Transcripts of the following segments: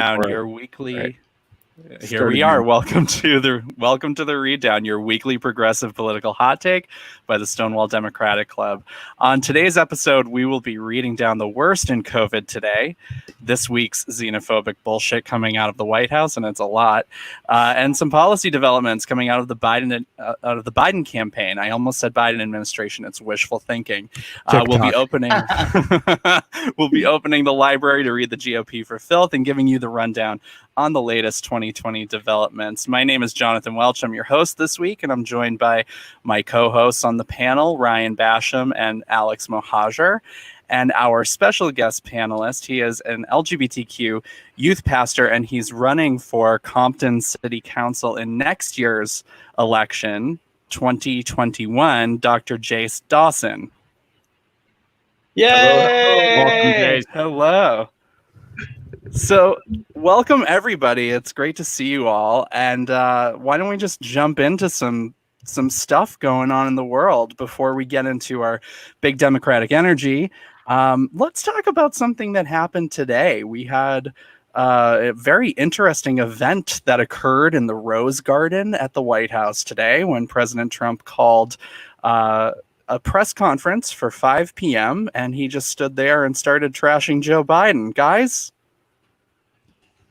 Down, your weekly. Here we are. Welcome to the Read Down, your weekly progressive political hot take by the Stonewall Democratic Club. On today's episode, we will be reading down the worst in COVID today, this week's xenophobic bullshit coming out of the White House, and it's a lot, and some policy developments coming out of the Biden campaign. I almost said Biden administration. It's wishful thinking. We'll be opening the library to read the GOP for filth and giving you the rundown on the latest 2020 developments. My name is Jonathan Welch. I'm your host this week, and I'm joined by my co-hosts on the panel, Ryan Basham and Alex Mohajer, and our special guest panelist. He is an LGBTQ youth pastor, and he's running for Compton City Council in next year's election, 2021, Dr. Jace Dawson. Yay! Welcome, Jace. Hello. So, welcome everybody. It's great to see you all. And why don't we just jump into some stuff going on in the world before we get into our big Democratic energy. Let's talk about something that happened today. We had a very interesting event that occurred in the Rose Garden at the White House today when President Trump called a press conference for 5 p.m. and he just stood there and started trashing Joe Biden. Guys,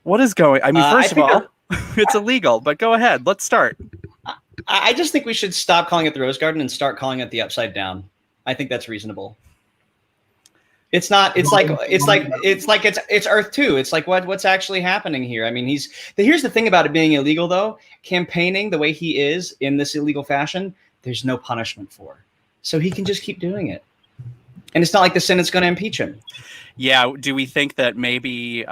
what is going? I mean, first of all, it's illegal, but go ahead. Let's start. I just think we should stop calling it the Rose Garden and start calling it the Upside Down. I think that's reasonable. It's not. It's like it's Earth 2. It's like what's actually happening here. I mean, here's the thing about it being illegal, though. Campaigning the way he is in this illegal fashion, there's no punishment for, so he can just keep doing it. And it's not like the Senate's going to impeach him. Yeah. Do we think that maybe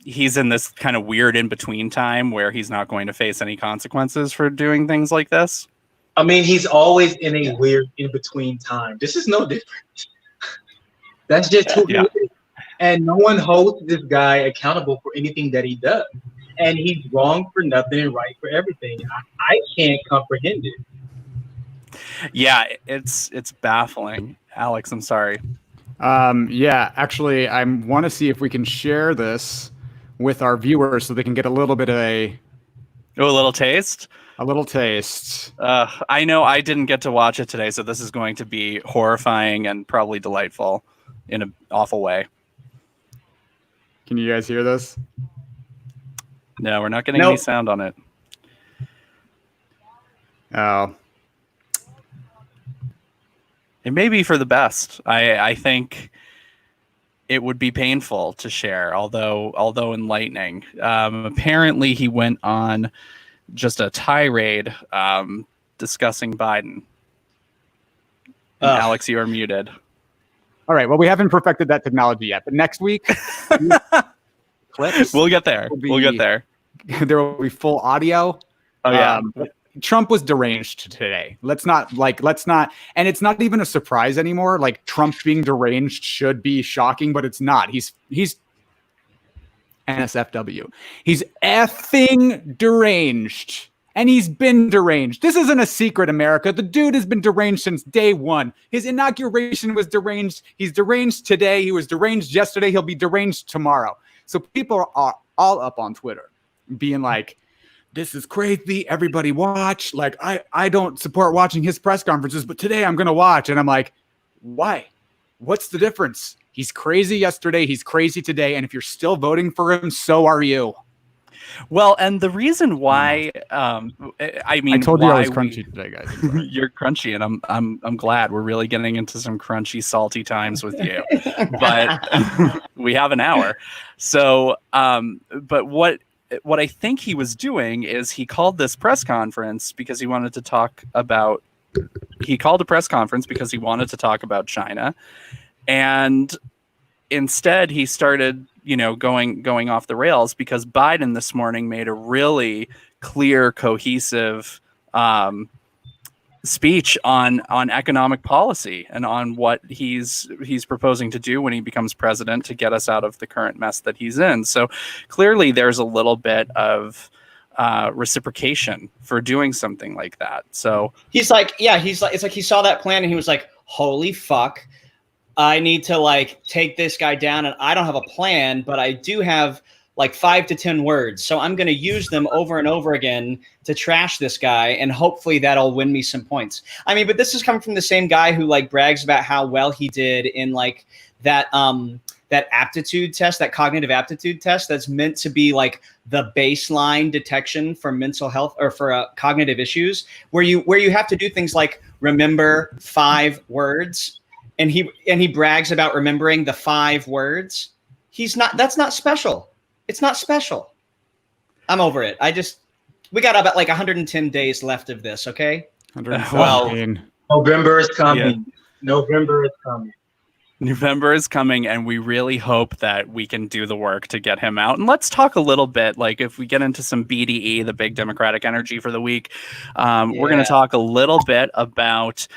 he's in this kind of weird in-between time where he's not going to face any consequences for doing things like this? I mean, he's always in a weird in-between time. This is no different. That's just who he is. And no one holds this guy accountable for anything that he does. And he's wrong for nothing and right for everything. I can't comprehend it. Yeah, it's baffling. Alex, I'm sorry. Yeah, actually, I want to see if we can share this with our viewers so they can get a little bit of a little taste. A little taste. I know I didn't get to watch it today, so this is going to be horrifying and probably delightful in an awful way. Can you guys hear this? No, we're not getting any sound on it. Oh. It may be for the best. I think it would be painful to share, although enlightening. Apparently, he went on just a tirade discussing Biden. Alex, you are muted. All right. Well, we haven't perfected that technology yet, but next week, clips. We'll get there. We'll get there. There will be full audio. Oh yeah. Trump was deranged today. Let's not, and it's not even a surprise anymore. Like, Trump being deranged should be shocking, but it's not. He's NSFW. He's effing deranged. And he's been deranged. This isn't a secret, America. The dude has been deranged since day one. His inauguration was deranged. He's deranged today. He was deranged yesterday. He'll be deranged tomorrow. So people are all up on Twitter being like, this is crazy. Everybody watch. Like, I don't support watching his press conferences, but today I'm going to watch. And I'm like, why? What's the difference? He's crazy yesterday. He's crazy today. And if you're still voting for him, so are you. Well, and the reason why, I mean, I told you I was crunchy today, guys. You're crunchy, and I'm glad we're really getting into some crunchy, salty times with you. But we have an hour. So, but what I think he was doing is he called this press conference because he wanted to talk about. He called a press conference because he wanted to talk about China, and instead he started, going off the rails because Biden this morning made a really clear, cohesive speech on economic policy and on what he's proposing to do when he becomes president to get us out of the current mess that he's in. So clearly there's a little bit of reciprocation for doing something like that. So it's like he saw that plan and he was like, holy fuck, I need to take this guy down, and I don't have a plan, but I do have like 5 to 10 words. So I'm going to use them over and over again to trash this guy, and hopefully that'll win me some points. I mean, but this is coming from the same guy who like brags about how well he did in like that aptitude test, that cognitive aptitude test that's meant to be like the baseline detection for mental health or for cognitive issues, where you have to do things like remember 5 words, and he brags about remembering the 5 words. That's not special. It's not special. I'm over it. We got about like 110 days left of this, okay? 117. November is coming. Yeah. November is coming. November is coming, and we really hope that we can do the work to get him out. And let's talk a little bit, like if we get into some BDE, the big Democratic energy for the week, we're going to talk a little bit about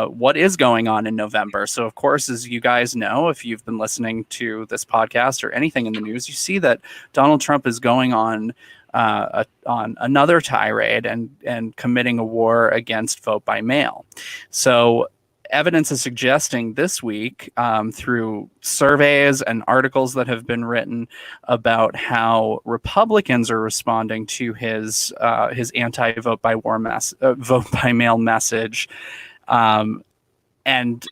what is going on in November. So, of course, as you guys know, if you've been listening to this podcast or anything in the news, you see that Donald Trump is going on another tirade and committing a war against vote by mail. So evidence is suggesting this week through surveys and articles that have been written about how Republicans are responding to his anti-vote by vote by mail message, and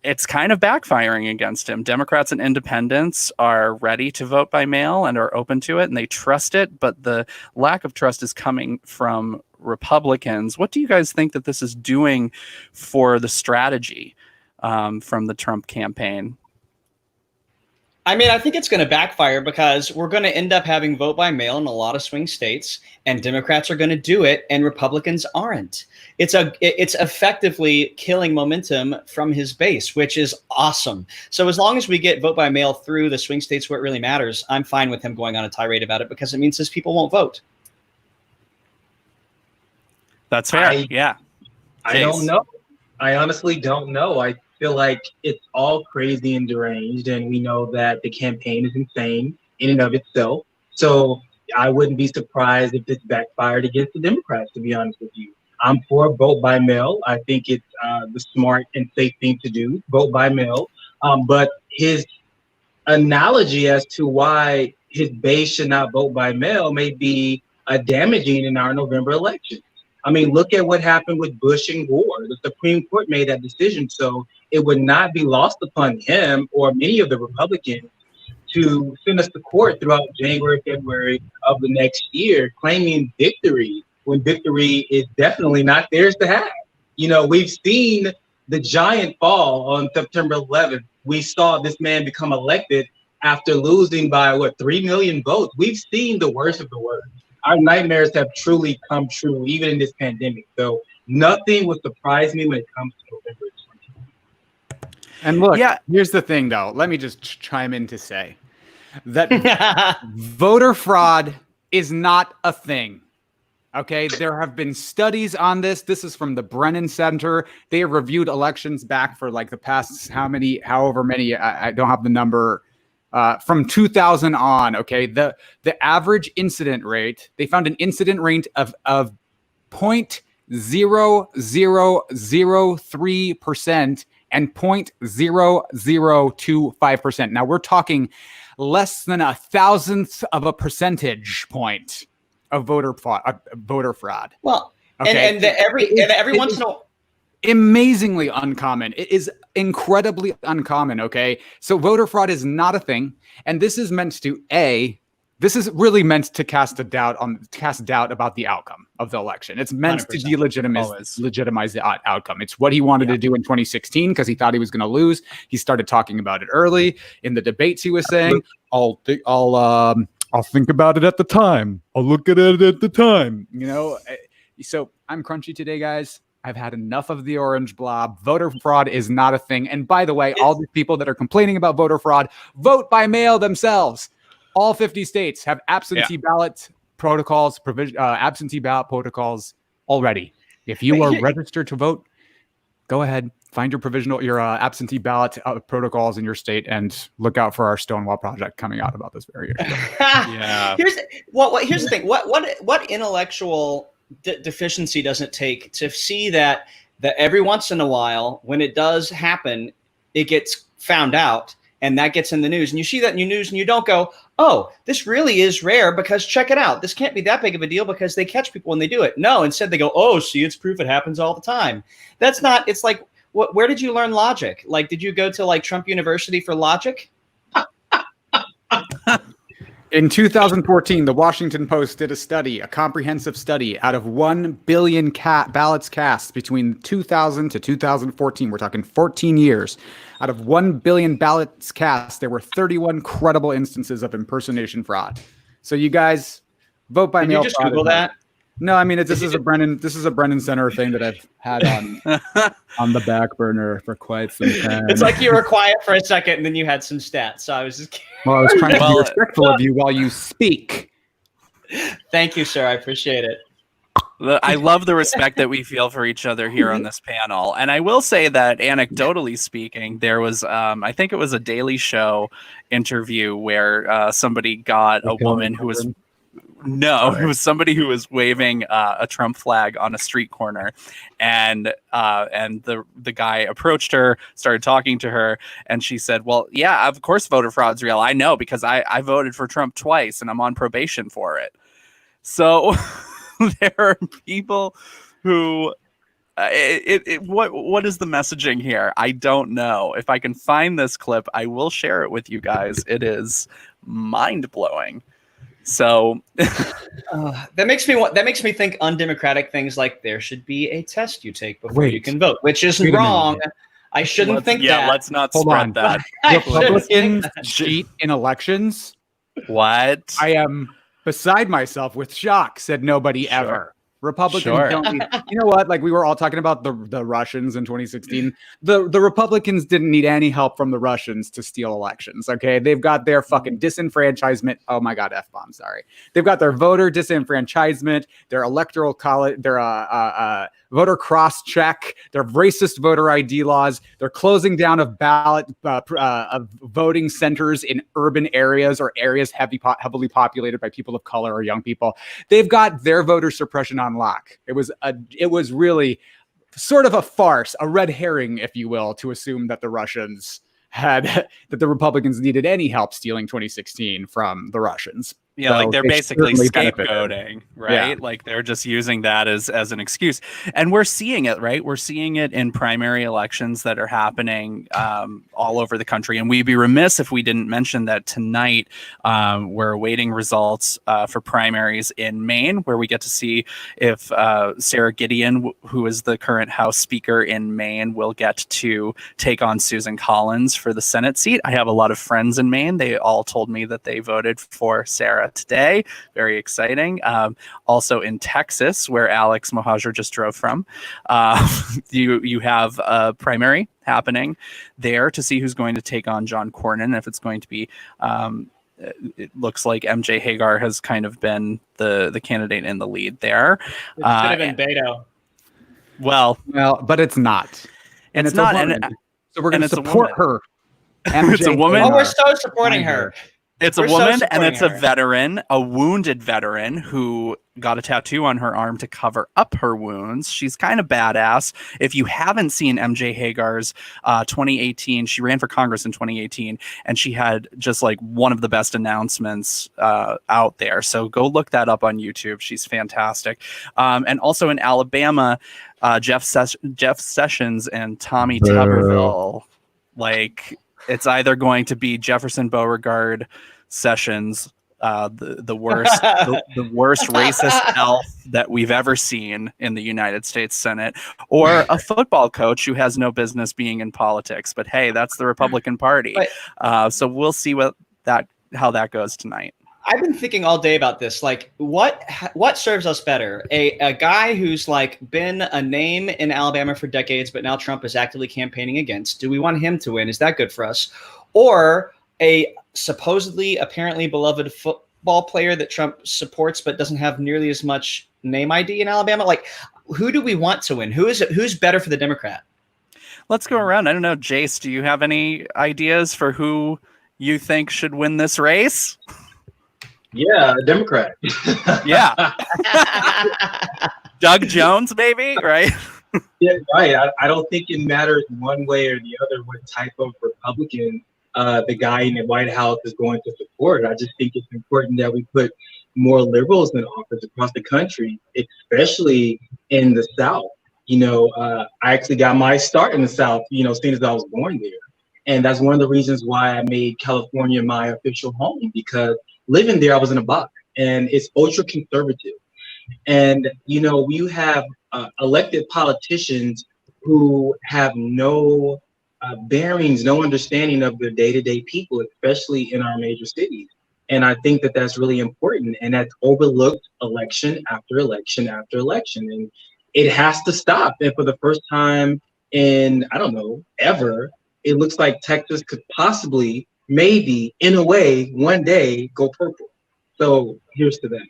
it's kind of backfiring against him. Democrats and independents are ready to vote by mail and are open to it, and they trust it, but the lack of trust is coming from Republicans. What do you guys think that this is doing for the strategy from the Trump campaign? I mean, I think it's going to backfire because we're going to end up having vote by mail in a lot of swing states, and Democrats are going to do it and Republicans aren't. It's effectively killing momentum from his base, which is awesome. So as long as we get vote by mail through the swing states where it really matters, I'm fine with him going on a tirade about it because it means his people won't vote. That's fair. I don't know. I honestly don't know. I feel like it's all crazy and deranged, and we know that the campaign is insane in and of itself. So I wouldn't be surprised if this backfired against the Democrats, to be honest with you. I'm for vote by mail. I think it's the smart and safe thing to do, vote by mail. But his analogy as to why his base should not vote by mail may be damaging in our November election. I mean, look at what happened with Bush and Gore. The Supreme Court made that decision, so it would not be lost upon him or many of the Republicans to send us to court throughout January, February of the next year, claiming victory when victory is definitely not theirs to have. You know, we've seen the giant fall on September 11th. We saw this man become elected after losing by, 3 million votes. We've seen the worst of the worst. Our nightmares have truly come true, even in this pandemic. So nothing would surprise me when it comes to November 20th. And look, here's the thing, though. Let me just chime in to say that voter fraud is not a thing. Okay, there have been studies on this. This is from the Brennan Center. They have reviewed elections back for like the past however many. I don't have the number. From 2000 on, okay, the average incident rate, they found an incident rate of 0.0003% and 0.0025%. Now we're talking less than 1,000th of a percentage point of voter fraud. Well, okay. and every once in a while. Amazingly uncommon. It is incredibly uncommon. Okay. So voter fraud is not a thing. And this is meant to really meant to cast doubt about the outcome of the election. It's meant to delegitimize the outcome. It's what he wanted to do in 2016 because he thought he was going to lose. He started talking about it early in the debates. He was saying, I'll think about it at the time. I'll look at it at the time. You know, so I'm crunchy today, guys. I've had enough of the orange blob. Voter fraud is not a thing. And by the way, all the people that are complaining about voter fraud, vote by mail themselves. All 50 states have absentee ballot protocols, absentee ballot protocols already. If you are registered to vote, go ahead, find your absentee ballot protocols in your state and look out for our Stonewall project coming out about this very issue. Here's the thing. What intellectual deficiency does it take to see that every once in a while, when it does happen, it gets found out and that gets in the news, and you see that in your news, and you don't go, oh, this really is rare because check it out. This can't be that big of a deal because they catch people when they do it. No, instead they go, oh, see, it's proof it happens all the time. That's not. It's like, where did you learn logic? Like, did you go to like Trump University for logic? In 2014, the Washington Post did a comprehensive study. Out of 1 billion ballots cast between 2000 to 2014, we're talking 14 years. Out of 1 billion ballots cast, there were 31 credible instances of impersonation fraud. So you guys vote by mail. Did you just Google that? No, I mean this is a Brennan Center thing that I've had on the back burner for quite some time. It's like you were quiet for a second and then you had some stats. So I was just well, I was trying to be respectful of you while you speak. Thank you, sir. I appreciate it. I love the respect that we feel for each other here on this panel. And I will say that anecdotally speaking, there was, I think it was a Daily Show interview where somebody got a woman who was, it was somebody who was waving a Trump flag on a street corner, and the guy approached her, started talking to her, and she said, well, yeah, of course voter fraud's real. I know because I voted for Trump twice and I'm on probation for it. So there are people who what is the messaging here? I don't know. If I can find this clip, I will share it with you guys. It is mind-blowing. So that makes me think undemocratic things like there should be a test you take before you can vote, which isn't wrong. I shouldn't think that. Yeah, let's not spread that. Republicans cheat in elections. What? I am beside myself with shock, said nobody ever. Republicans don't need, you know what? Like we were all talking about the Russians in 2016. The Republicans didn't need any help from the Russians to steal elections. Okay, they've got their fucking disenfranchisement. Oh my God, F-bomb. Sorry. They've got their voter disenfranchisement, their electoral college, their voter cross-check, their racist voter ID laws, their closing down of ballot of voting centers in urban areas or areas heavily populated by people of color or young people. They've got their voter suppression on lock. It was really sort of a farce, a red herring, if you will, to assume that the Russians that the Republicans needed any help stealing 2016 from the Russians. Yeah, So like they're they basically certainly benefited. scapegoating, right? Yeah. Like they're just using that as an excuse. And we're seeing it, right? We're seeing it in primary elections that are happening all over the country. And we'd be remiss if we didn't mention that tonight we're awaiting results for primaries in Maine, where we get to see if Sarah Gideon, who is the current House Speaker in Maine, will get to take on Susan Collins for the Senate seat. I have a lot of friends in Maine. They all told me that they voted for Sarah today. Very exciting. Also in Texas, where Alex Mohajer just drove from, you have a primary happening there to see who's going to take on John Cornyn. If it's going to be, it looks like MJ Hagar has kind of been the candidate in the lead there. It should have been Beto. Well, but it's not. And it's not. So we're going to support her. It's a woman. Oh, we're so supporting her. It's a woman, and it's a veteran, a wounded veteran who got a tattoo on her arm to cover up her wounds. She's kind of badass. If you haven't seen MJ Hagar's 2018, she ran for Congress in 2018, and she had just like one of the best announcements out there. So go look that up on YouTube. She's fantastic. And also in Alabama, Jeff Sessions and Tommy Tuberville. Like, it's either going to be Jefferson Beauregard Sessions, the worst the worst racist elf that we've ever seen in the United States Senate, or a football coach who has no business being in politics. But hey, that's the Republican Party. So we'll see how that goes tonight. I've been thinking all day about this. Like, what serves us better? A guy who's like been a name in Alabama for decades, but now Trump is actively campaigning against. Do we want him to win? Is that good for us? Or a supposedly, apparently beloved football player that Trump supports, but doesn't have nearly as much name ID in Alabama? Like, who do we want to win? Who's better for the Democrat? Let's go around. I don't know, Jace, do you have any ideas for who you think should win this race? Yeah, a Democrat. Yeah. Doug Jones, maybe, right? Yeah, right. I don't think it matters one way or the other what type of Republican the guy in the White House is going to support. I just think it's important that we put more liberals in office across the country, especially in the South. I actually got my start in the South, seeing as I was born there. And that's one of the reasons why I made California my official home, because living there, I was in a box, and it's ultra conservative. And, you have elected politicians who have no bearings, no understanding of the day-to-day people, especially in our major cities. And I think that that's really important, and that's overlooked election after election after election. And it has to stop. And for the first time in, I don't know, ever, it looks like Texas could possibly, maybe, in a way, one day go purple. So here's to that.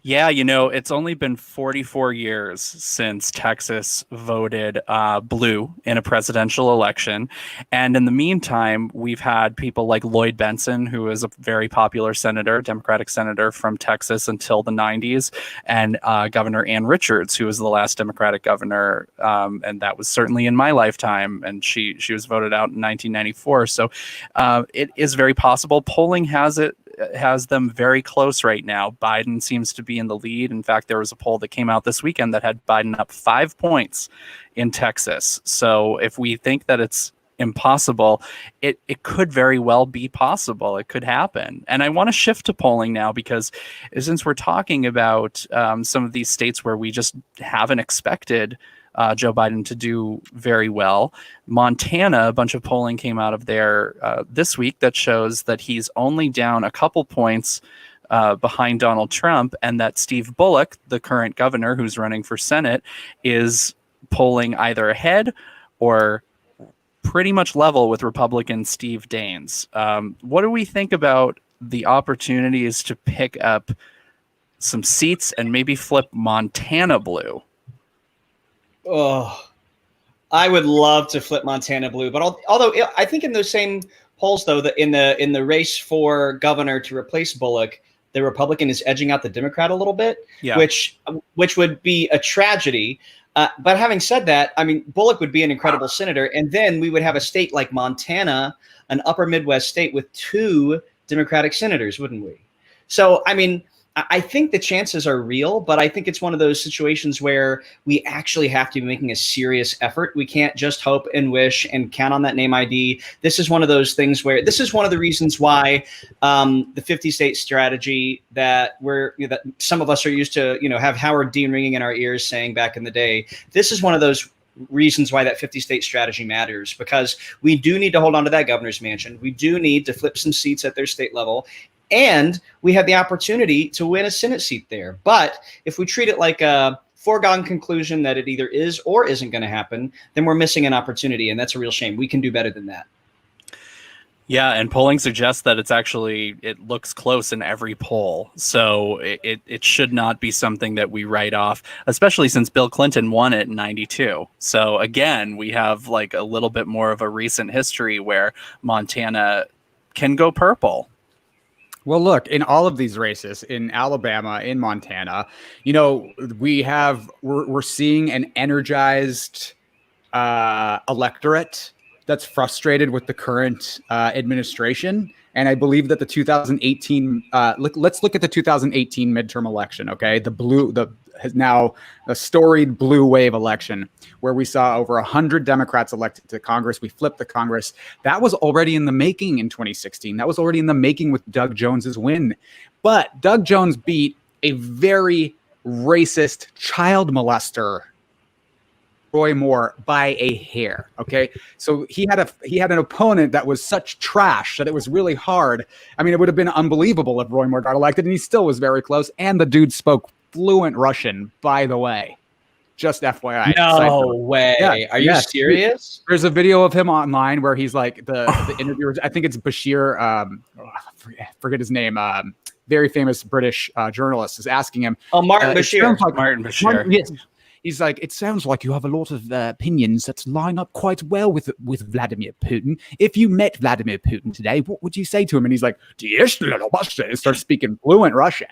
Yeah, it's only been 44 years since Texas voted blue in a presidential election. And in the meantime, we've had people like Lloyd Bentsen, who is a very popular senator, Democratic senator from Texas until the 90s, and Governor Ann Richards, who was the last Democratic governor. And that was certainly in my lifetime. And she was voted out in 1994. So it is very possible. Polling has them very close right now. Biden seems to be in the lead. In fact, there was a poll that came out this weekend that had Biden up 5 points in Texas. So if we think that it's impossible, it could very well be possible. It could happen. And I want to shift to polling now, because since we're talking about some of these states where we just haven't expected Joe Biden to do very well. Montana, a bunch of polling came out of there this week that shows that he's only down a couple points behind Donald Trump, and that Steve Bullock, the current governor who's running for Senate, is polling either ahead or pretty much level with Republican Steve Daines. What do we think about the opportunities to pick up some seats and maybe flip Montana blue? Oh, I would love to flip Montana blue, but although I think in those same polls, though, that in the race for governor to replace Bullock, the Republican is edging out the Democrat a little bit, which would be a tragedy. But having said that, I mean, Bullock would be an incredible senator, and then we would have a state like Montana, an upper Midwest state with 2 Democratic senators, wouldn't we? So, I mean, I think the chances are real, but I think it's one of those situations where we actually have to be making a serious effort. We can't just hope and wish and count on that name ID. This is one of those things where this is one of the reasons why the 50-state strategy that that some of us are used to, have Howard Dean ringing in our ears saying back in the day. This is one of those reasons why that 50-state strategy matters, because we do need to hold on to that governor's mansion. We do need to flip some seats at their state level. And we have the opportunity to win a Senate seat there. But if we treat it like a foregone conclusion that it either is or isn't going to happen, then we're missing an opportunity. And that's a real shame. We can do better than that. Yeah, and polling suggests that it looks close in every poll. So it should not be something that we write off, especially since Bill Clinton won it in 92. So again, we have like a little bit more of a recent history where Montana can go purple. Well, look, in all of these races, in Alabama, in Montana, we're seeing an energized electorate that's frustrated with the current administration. And I believe that the 2018, let's look at the 2018 midterm election, okay? Now a storied blue wave election where we saw over 100 Democrats elected to Congress. We flipped the Congress. That was already in the making in 2016. That was already in the making with Doug Jones's win. But Doug Jones beat a very racist child molester, Roy Moore, by a hair. Okay, so he had an opponent that was such trash that it was really hard. I mean, it would have been unbelievable if Roy Moore got elected, and he still was very close. And the dude spoke fluent Russian, by the way. Just FYI. No way. Yeah, are you serious? There's a video of him online where he's like the interviewer. I think it's Bashir. Forget his name. Very famous British journalist is asking him. Oh, Martin Bashir. Martin Bashir. Yes. He's like, it sounds like you have a lot of opinions that line up quite well with Vladimir Putin. If you met Vladimir Putin today, what would you say to him? And he's like, starts speaking fluent Russian.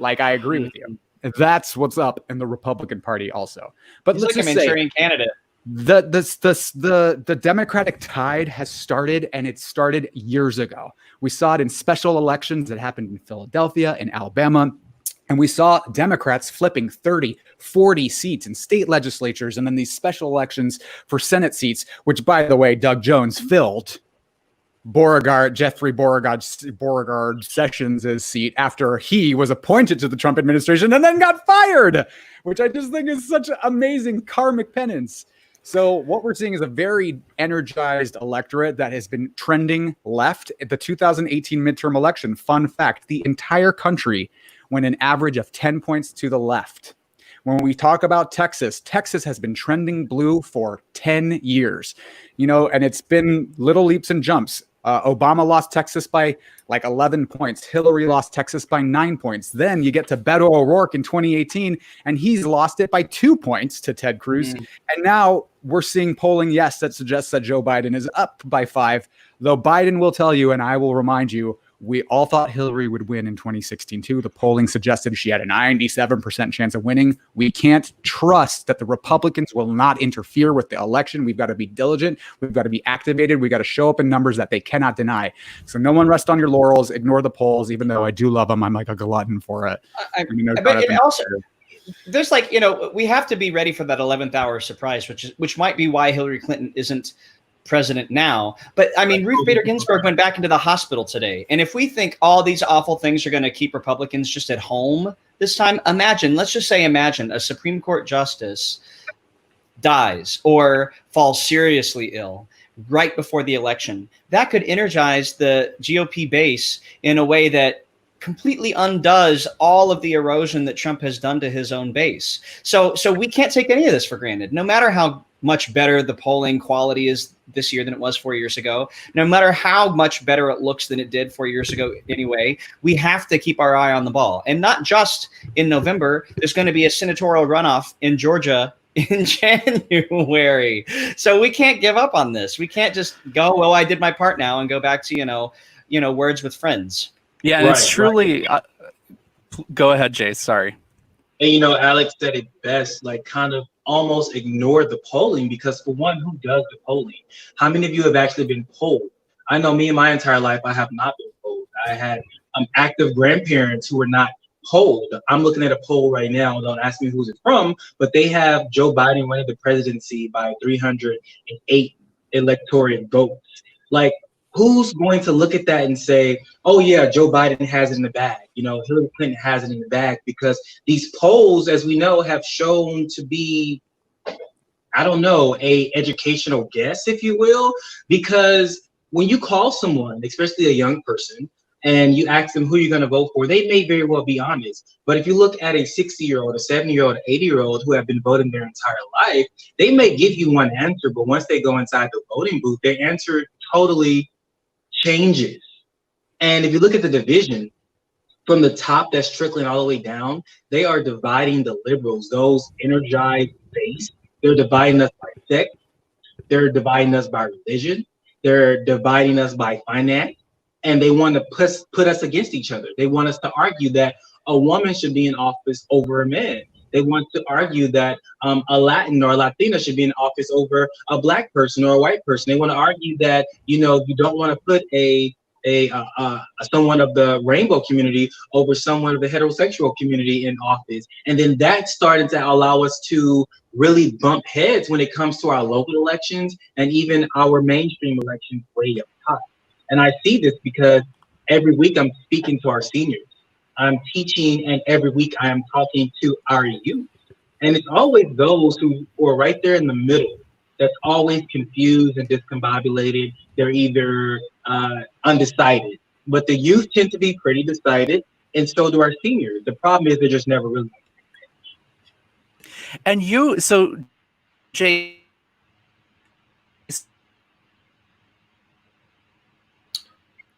Like, I agree with you. That's what's up in the Republican Party also. But he's let's like a Manchurian candidate. The Democratic tide has started, and it started years ago. We saw it in special elections that happened in Philadelphia and Alabama. And we saw Democrats flipping 30, 40 seats in state legislatures, and then these special elections for Senate seats, which, by the way, Doug Jones filled Jeffrey Beauregard Sessions' seat after he was appointed to the Trump administration and then got fired, which I just think is such amazing karmic penance. So what we're seeing is a very energized electorate that has been trending left. At the 2018 midterm election, fun fact, the entire country went an average of 10 points to the left. When we talk about Texas, Texas has been trending blue for 10 years, and it's been little leaps and jumps. Obama lost Texas by like 11 points. Hillary lost Texas by 9 points. Then you get to Beto O'Rourke in 2018, and he's lost it by 2 points to Ted Cruz. And now we're seeing polling, yes, that suggests that Joe Biden is up by 5, though Biden will tell you, and I will remind you, we all thought Hillary would win in 2016 too. The polling suggested she had a 97% chance of winning. We can't trust that the Republicans will not interfere with the election. We've got to be diligent. We've got to be activated. We've got to show up in numbers that they cannot deny. So no one rest on your laurels. Ignore the polls, even though I do love them. I'm like a glutton for it. But it also, there's we have to be ready for that 11th hour surprise, which might be why Hillary Clinton isn't president now. But I mean, Ruth Bader Ginsburg went back into the hospital today. And if we think all these awful things are going to keep Republicans just at home this time, let's just say imagine a Supreme Court justice dies or falls seriously ill right before the election. That could energize the GOP base in a way that completely undoes all of the erosion that Trump has done to his own base. So we can't take any of this for granted, no matter how much better the polling quality is this year than it was 4 years ago. No matter how much better it looks than it did 4 years ago anyway, we have to keep our eye on the ball. And not just in November, there's going to be a senatorial runoff in Georgia in January. So we can't give up on this. We can't just go, well, I did my part now and go back to, words with friends. Yeah, and it's truly go ahead, Jay. Sorry. And Alex said it best, kind of almost ignore the polling, because for one, who does the polling? How many of you have actually been polled? I know me in my entire life, I have not been polled. I had active grandparents who were not polled. I'm looking at a poll right now. Don't ask me who's it from, but they have Joe Biden winning the presidency by 308 electoral votes. Who's going to look at that and say, oh, yeah, Joe Biden has it in the bag? Hillary Clinton has it in the bag, because these polls, as we know, have shown to be, a educational guess, if you will, because when you call someone, especially a young person, and you ask them who you're going to vote for, they may very well be honest. But if you look at a 60-year-old, a 70-year-old, an 80-year-old who have been voting their entire life, they may give you one answer, but once they go inside the voting booth, their answer totally changes. And if you look at the division from the top that's trickling all the way down, they are dividing the liberals, those energized base. They're dividing us by sex. They're dividing us by religion. They're dividing us by finance. And they want to put us against each other. They want us to argue that a woman should be in office over a man. They want to argue that a Latin or a Latina should be in office over a black person or a white person. They want to argue that, you don't want to put someone of the rainbow community over someone of the heterosexual community in office. And then that started to allow us to really bump heads when it comes to our local elections and even our mainstream elections way up top. And I see this because every week I'm speaking to our seniors. I'm teaching, and every week I am talking to our youth. And it's always those who are right there in the middle that's always confused and discombobulated. They're either undecided. But the youth tend to be pretty decided, and so do our seniors. The problem is they're just never really. And Jay.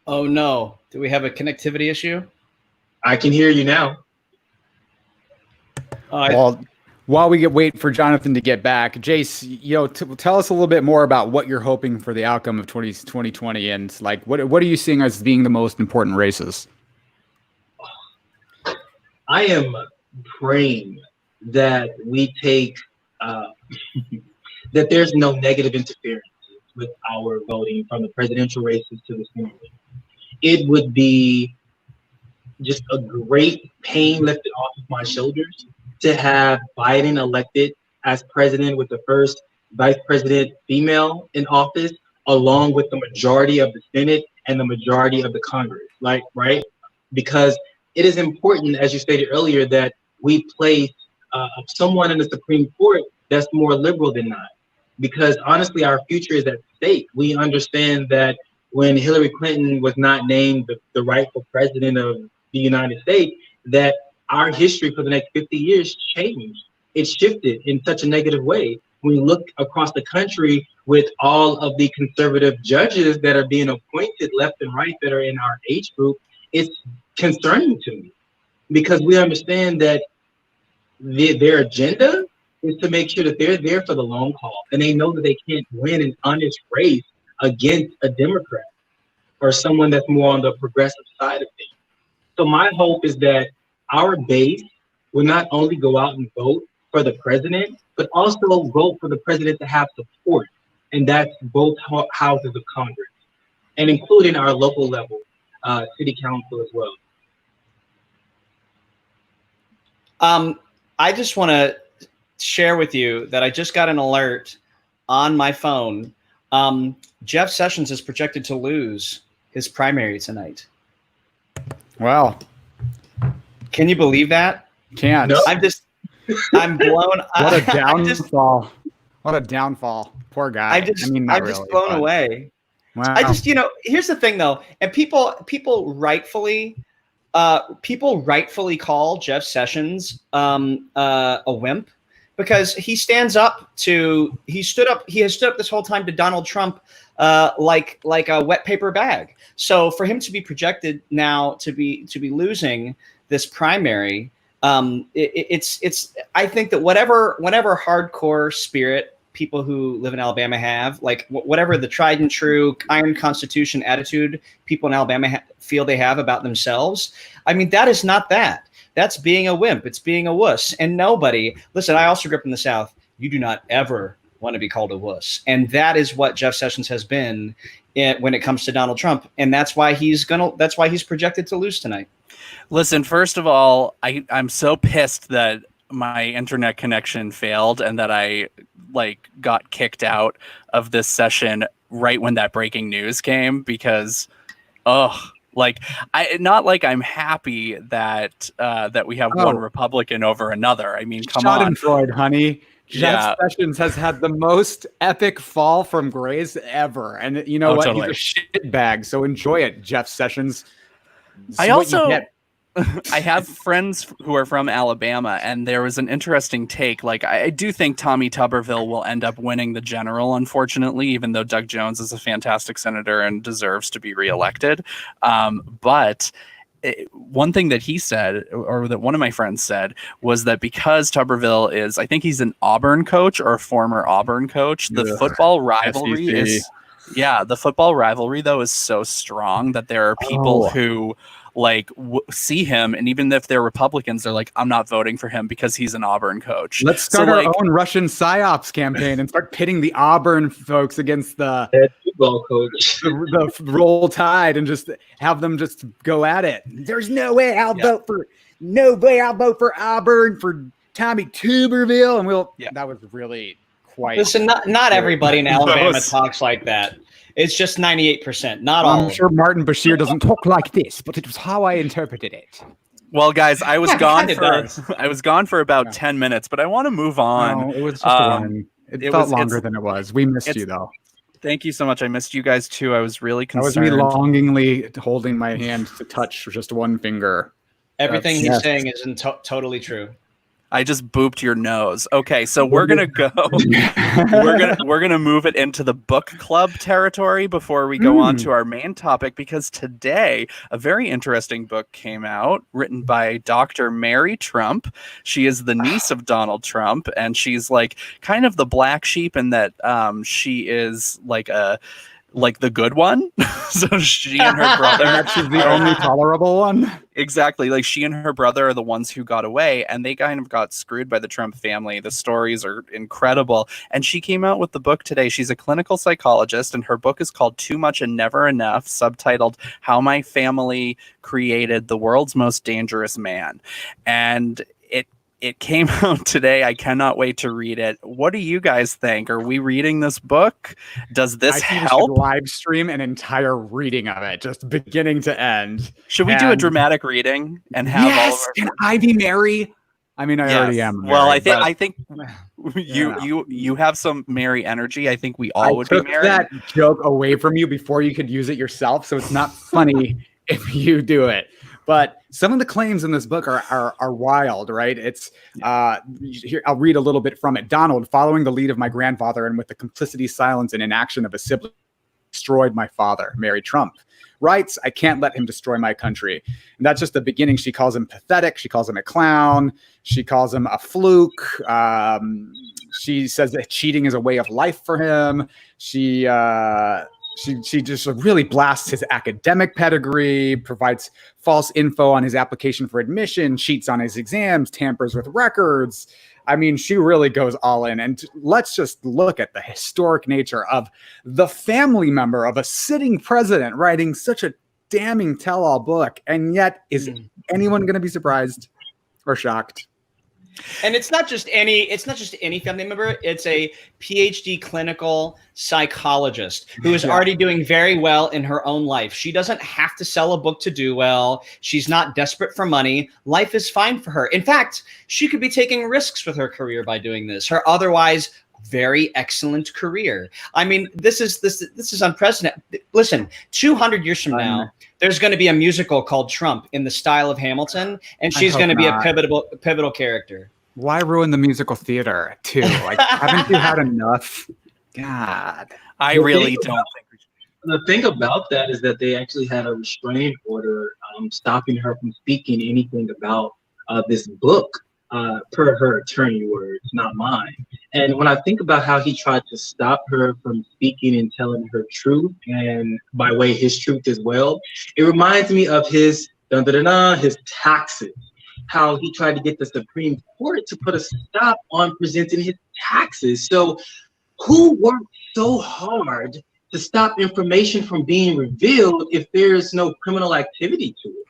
Oh no, do we have a connectivity issue? I can hear you now. Well, while we wait for Jonathan to get back, Jace, tell us a little bit more about what you're hoping for the outcome of 2020, and what are you seeing as being the most important races? I am praying that we take that there's no negative interference with our voting from the presidential races to the Senate. It would be just a great pain lifted off of my shoulders to have Biden elected as president with the first vice president female in office, along with the majority of the Senate and the majority of the Congress. Like, right? Because it is important, as you stated earlier, that we place someone in the Supreme Court that's more liberal than not. Because honestly, our future is at stake. We understand that when Hillary Clinton was not named the rightful president of the United States, that our history for the next 50 years changed. It shifted in such a negative way. When we look across the country with all of the conservative judges that are being appointed left and right that are in our age group, it's concerning to me because we understand that their agenda is to make sure that they're there for the long haul, and they know that they can't win an honest race against a Democrat or someone that's more on the progressive side of things. So my hope is that our base will not only go out and vote for the president, but also vote for the president to have support, and that's both houses of Congress, and including our local level, city council as well. I just want to share with you that I just got an alert on my phone. Jeff Sessions is projected to lose his primary tonight. Wow. Can you believe that? Can't. No. I'm blown. What a downfall. What a downfall. Poor guy. I'm just blown away. Wow. Here's the thing though, and people rightfully call Jeff Sessions a wimp because he has stood up this whole time to Donald Trump like a wet paper bag. So for him to be projected now to be losing this primary, it's I think that whatever hardcore spirit people who live in Alabama have, like whatever the tried and true iron constitution attitude people in Alabama feel they have about themselves, I mean, that is not that. That's being a wimp. It's being a wuss. And listen, I also grew up in the South. You do not ever want to be called a wuss. And that is what Jeff Sessions has been when it comes to Donald Trump. And that's why he's projected to lose tonight. Listen, first of all, I'm so pissed that my internet connection failed and that I got kicked out of this session right when that breaking news came because I'm happy that we have one Republican over another. I mean, come on. Schadenfreude, honey. Jeff Sessions has had the most epic fall from grace ever. And you know what? Totally. He's a shitbag. So enjoy it, Jeff Sessions. I have friends who are from Alabama, and there was an interesting take. Like, I do think Tommy Tuberville will end up winning the general, unfortunately, even though Doug Jones is a fantastic senator and deserves to be reelected. But one thing that he said, or that one of my friends said, was that because Tuberville is, I think he's an Auburn coach or a former Auburn coach, the football rivalry the football rivalry, though, is so strong that there are people who see him, and even if they're Republicans, they're like, I'm not voting for him because he's an Auburn coach. Let's start our own Russian psyops campaign and start pitting the Auburn folks against the football coach, the Roll Tide, and just have them just go at it. There's no way I'll vote for Auburn for Tommy Tuberville, and that was really quite. Listen, not everybody in Alabama talks like that. It's just 98%, not all. I'm sure Martin Bashir doesn't talk like this, but it was how I interpreted it. Well, guys, I was gone for about 10 minutes, but I want to move on. No, it was just one. It felt longer than it was. We missed you, though. Thank you so much. I missed you guys, too. I was really concerned. That was me longingly holding my hand to touch just one finger. Everything he's saying isn't totally true. I just booped your nose. Okay, so we're gonna go. we're gonna move it into the book club territory before we go on to our main topic, because today a very interesting book came out, written by Dr. Mary Trump. She is the niece of Donald Trump, and she's like kind of the black sheep in that she is like like the good one. So she and her brother, She's the only tolerable one. exactly, like she and her brother are the ones who got away, and they kind of got screwed by the Trump family. The stories are incredible, and she came out with the book today. She's a clinical psychologist, and her book is called Too Much and Never Enough, subtitled How My Family Created the World's Most Dangerous Man. And it came out today. I cannot wait to read it. What do you guys think? Are we reading this book? Does this I think we help? should live stream an entire reading of it, just beginning to end. Should we do a dramatic reading and have all of Yes, our... can I be Mary? I mean, I already am. Well, Mary, I think you have some Mary energy. I think we all would be took Mary. that joke away from you before you could use it yourself, so it's not funny if you do it. But some of the claims in this book are wild, right? It's here. I'll read a little bit from it. Donald, following the lead of my grandfather and with the complicity, silence, and inaction of a sibling, destroyed my father, Mary Trump. Writes, I can't let him destroy my country. And that's just the beginning. She calls him pathetic. She calls him a clown. She calls him a fluke. She says that cheating is a way of life for him. She just really blasts his academic pedigree, provides false info on his application for admission, cheats on his exams, tampers with records. I mean, she really goes all in. And let's just look at the historic nature of the family member of a sitting president writing such a damning tell-all book. And yet, is anyone going to be surprised or shocked? And it's not just any family member. It's a PhD clinical psychologist who is already doing very well in her own life. She doesn't have to sell a book to do well. She's not desperate for money. Life is fine for her. In fact, she could be taking risks with her career by doing this. Her otherwise very excellent career. I mean, this is unprecedented. Listen, 200 years from now, there's going to be a musical called Trump in the style of Hamilton, and she's going to be a pivotal character. Why ruin the musical theater too? Like, haven't you had enough? God, I really don't think. The thing about that is that they actually had a restraining order stopping her from speaking anything about this book, per her attorney words, not mine. And when I think about how he tried to stop her from speaking and telling her truth, and by way his truth as well, it reminds me of his his taxes. How he tried to get the Supreme Court to put a stop on presenting his taxes. So who worked so hard to stop information from being revealed if there's no criminal activity to it?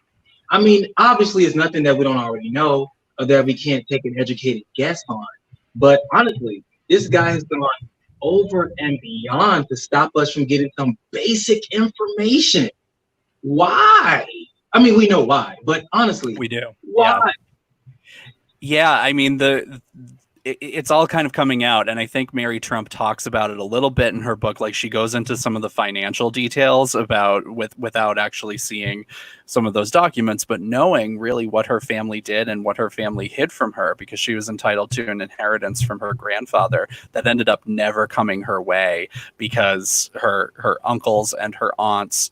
I mean, obviously it's nothing that we don't already know or that we can't take an educated guess on. But honestly, this guy has gone over and beyond to stop us from getting some basic information. Why? I mean, we know why, but honestly, We do. why? Yeah, I mean, it's all kind of coming out, and I think Mary Trump talks about it a little bit in her book. Like, she goes into some of the financial details about without actually seeing some of those documents, but knowing really what her family did and what her family hid from her, because she was entitled to an inheritance from her grandfather that ended up never coming her way because her uncles and her aunts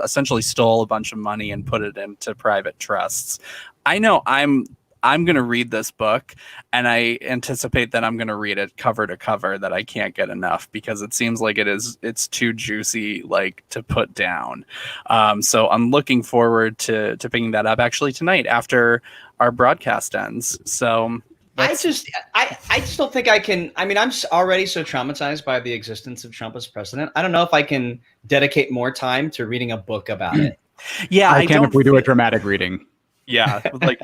essentially stole a bunch of money and put it into private trusts. I know I'm going to read this book, and I anticipate that I'm going to read it cover to cover, that I can't get enough, because it seems like it's too juicy, like, to put down. So I'm looking forward to picking that up actually tonight after our broadcast ends. So I just don't think I can. I mean, I'm already so traumatized by the existence of Trump as president. I don't know if I can dedicate more time to reading a book about it. yeah, I can if we do a dramatic reading. Yeah, like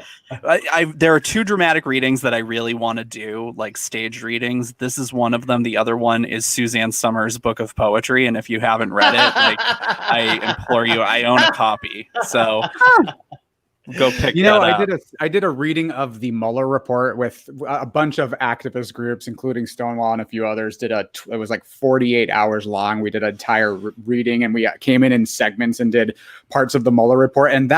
there are two dramatic readings that I really want to do, like staged readings. This is one of them. The other one is Suzanne Summers' book of poetry, and if you haven't read it, like, I implore you, I own a copy, so go pick that up. I did a reading of the Mueller report with a bunch of activist groups, including Stonewall and a few others. It was like 48 hours long. We did an entire reading, and we came in segments and did parts of the Mueller report, and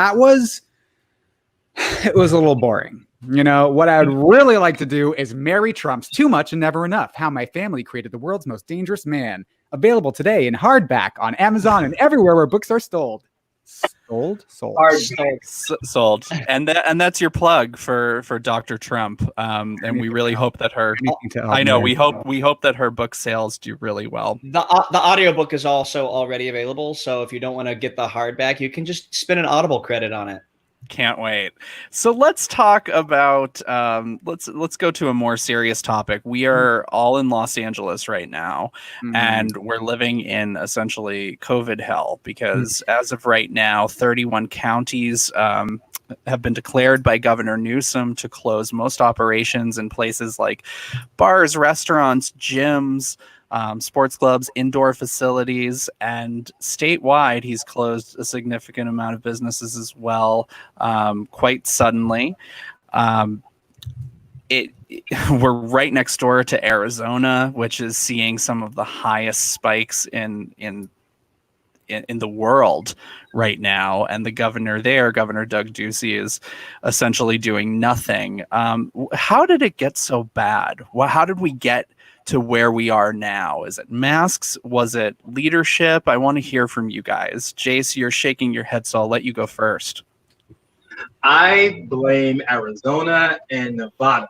it was a little boring. You know, what I would really like to do is Mary Trump's Too Much and Never Enough, How My Family Created the World's Most Dangerous Man. Available today in hardback on Amazon and everywhere where books are sold. Sold. Hardback. Sold. And that's your plug for Dr. Trump. And we really hope that her. I know we hope that her book sales do really well. The audiobook is also already available, so if you don't want to get the hardback, you can just spend an Audible credit on it. Can't wait. So let's talk about let's go to a more serious topic. We are all in Los Angeles right now, and we're living in essentially COVID hell because as of right now, 31 counties have been declared by Governor Newsom to close most operations in places like bars, restaurants, gyms, sports clubs, indoor facilities, and statewide, he's closed a significant amount of businesses as well, quite suddenly. We're right next door to Arizona, which is seeing some of the highest spikes in the world right now, and the governor there, Governor Doug Ducey, is essentially doing nothing. How did it get so bad? How did we get to where we are now? Is it masks? Was it leadership? I want to hear from you guys. Jace, you're shaking your head, so I'll let you go first. I blame Arizona and Nevada.